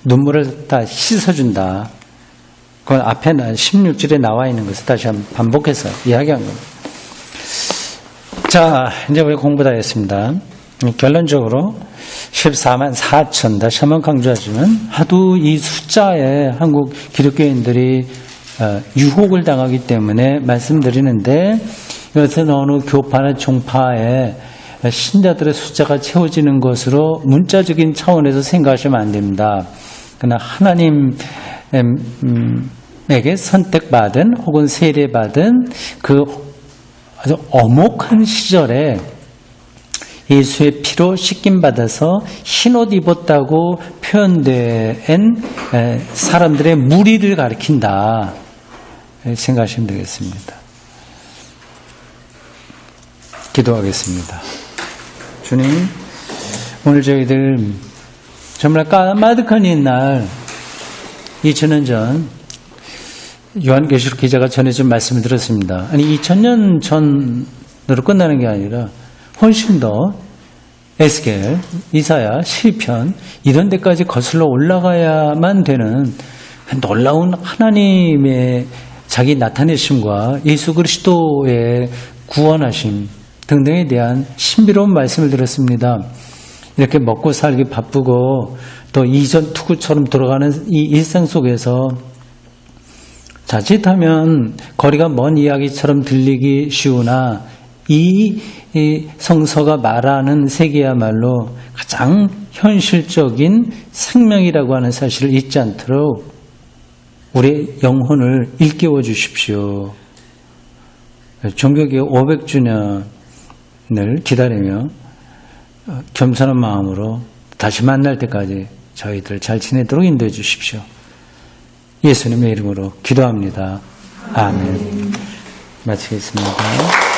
S1: 눈물을 다 씻어준다. 그건 앞에 16절에 나와 있는 것을 다시 한번 반복해서 이야기한 겁니다. 자, 이제 우리 공부 다 했습니다. 결론적으로 14만 4천, 다시 한번 강조하지만 하도 이 숫자에 한국 기독교인들이 유혹을 당하기 때문에 말씀드리는데, 이것은 어느 교파나 종파에 신자들의 숫자가 채워지는 것으로 문자적인 차원에서 생각하시면 안 됩니다. 그러나 하나님에게 선택받은 혹은 세례받은 그 아주 엄혹한 시절에 예수의 피로 씻김받아서 흰옷 입었다고 표현된 사람들의 무리를 가리킨다 생각하시면 되겠습니다. 기도하겠습니다. 주님, 오늘 저희들 정말 까마득한 옛날 2000년 전 요한계시록 기자가 전해준 말씀을 들었습니다. 아니 2000년 전으로 끝나는 게 아니라 훨씬 더 에스겔, 이사야, 시편 이런 데까지 거슬러 올라가야만 되는 놀라운 하나님의 자기 나타내심과 예수 그리스도의 구원하심 등등에 대한 신비로운 말씀을 들었습니다. 이렇게 먹고 살기 바쁘고 또 이전 투구처럼 돌아가는 이 일상 속에서 자칫하면 거리가 먼 이야기처럼 들리기 쉬우나 이 성서가 말하는 세계야말로 가장 현실적인 생명이라고 하는 사실을 잊지 않도록 우리의 영혼을 일깨워 주십시오. 종교개혁 500주년을 기다리며 겸손한 마음으로 다시 만날 때까지 저희들 잘 지내도록 인도해 주십시오. 예수님의 이름으로 기도합니다. 아멘. 마치겠습니다.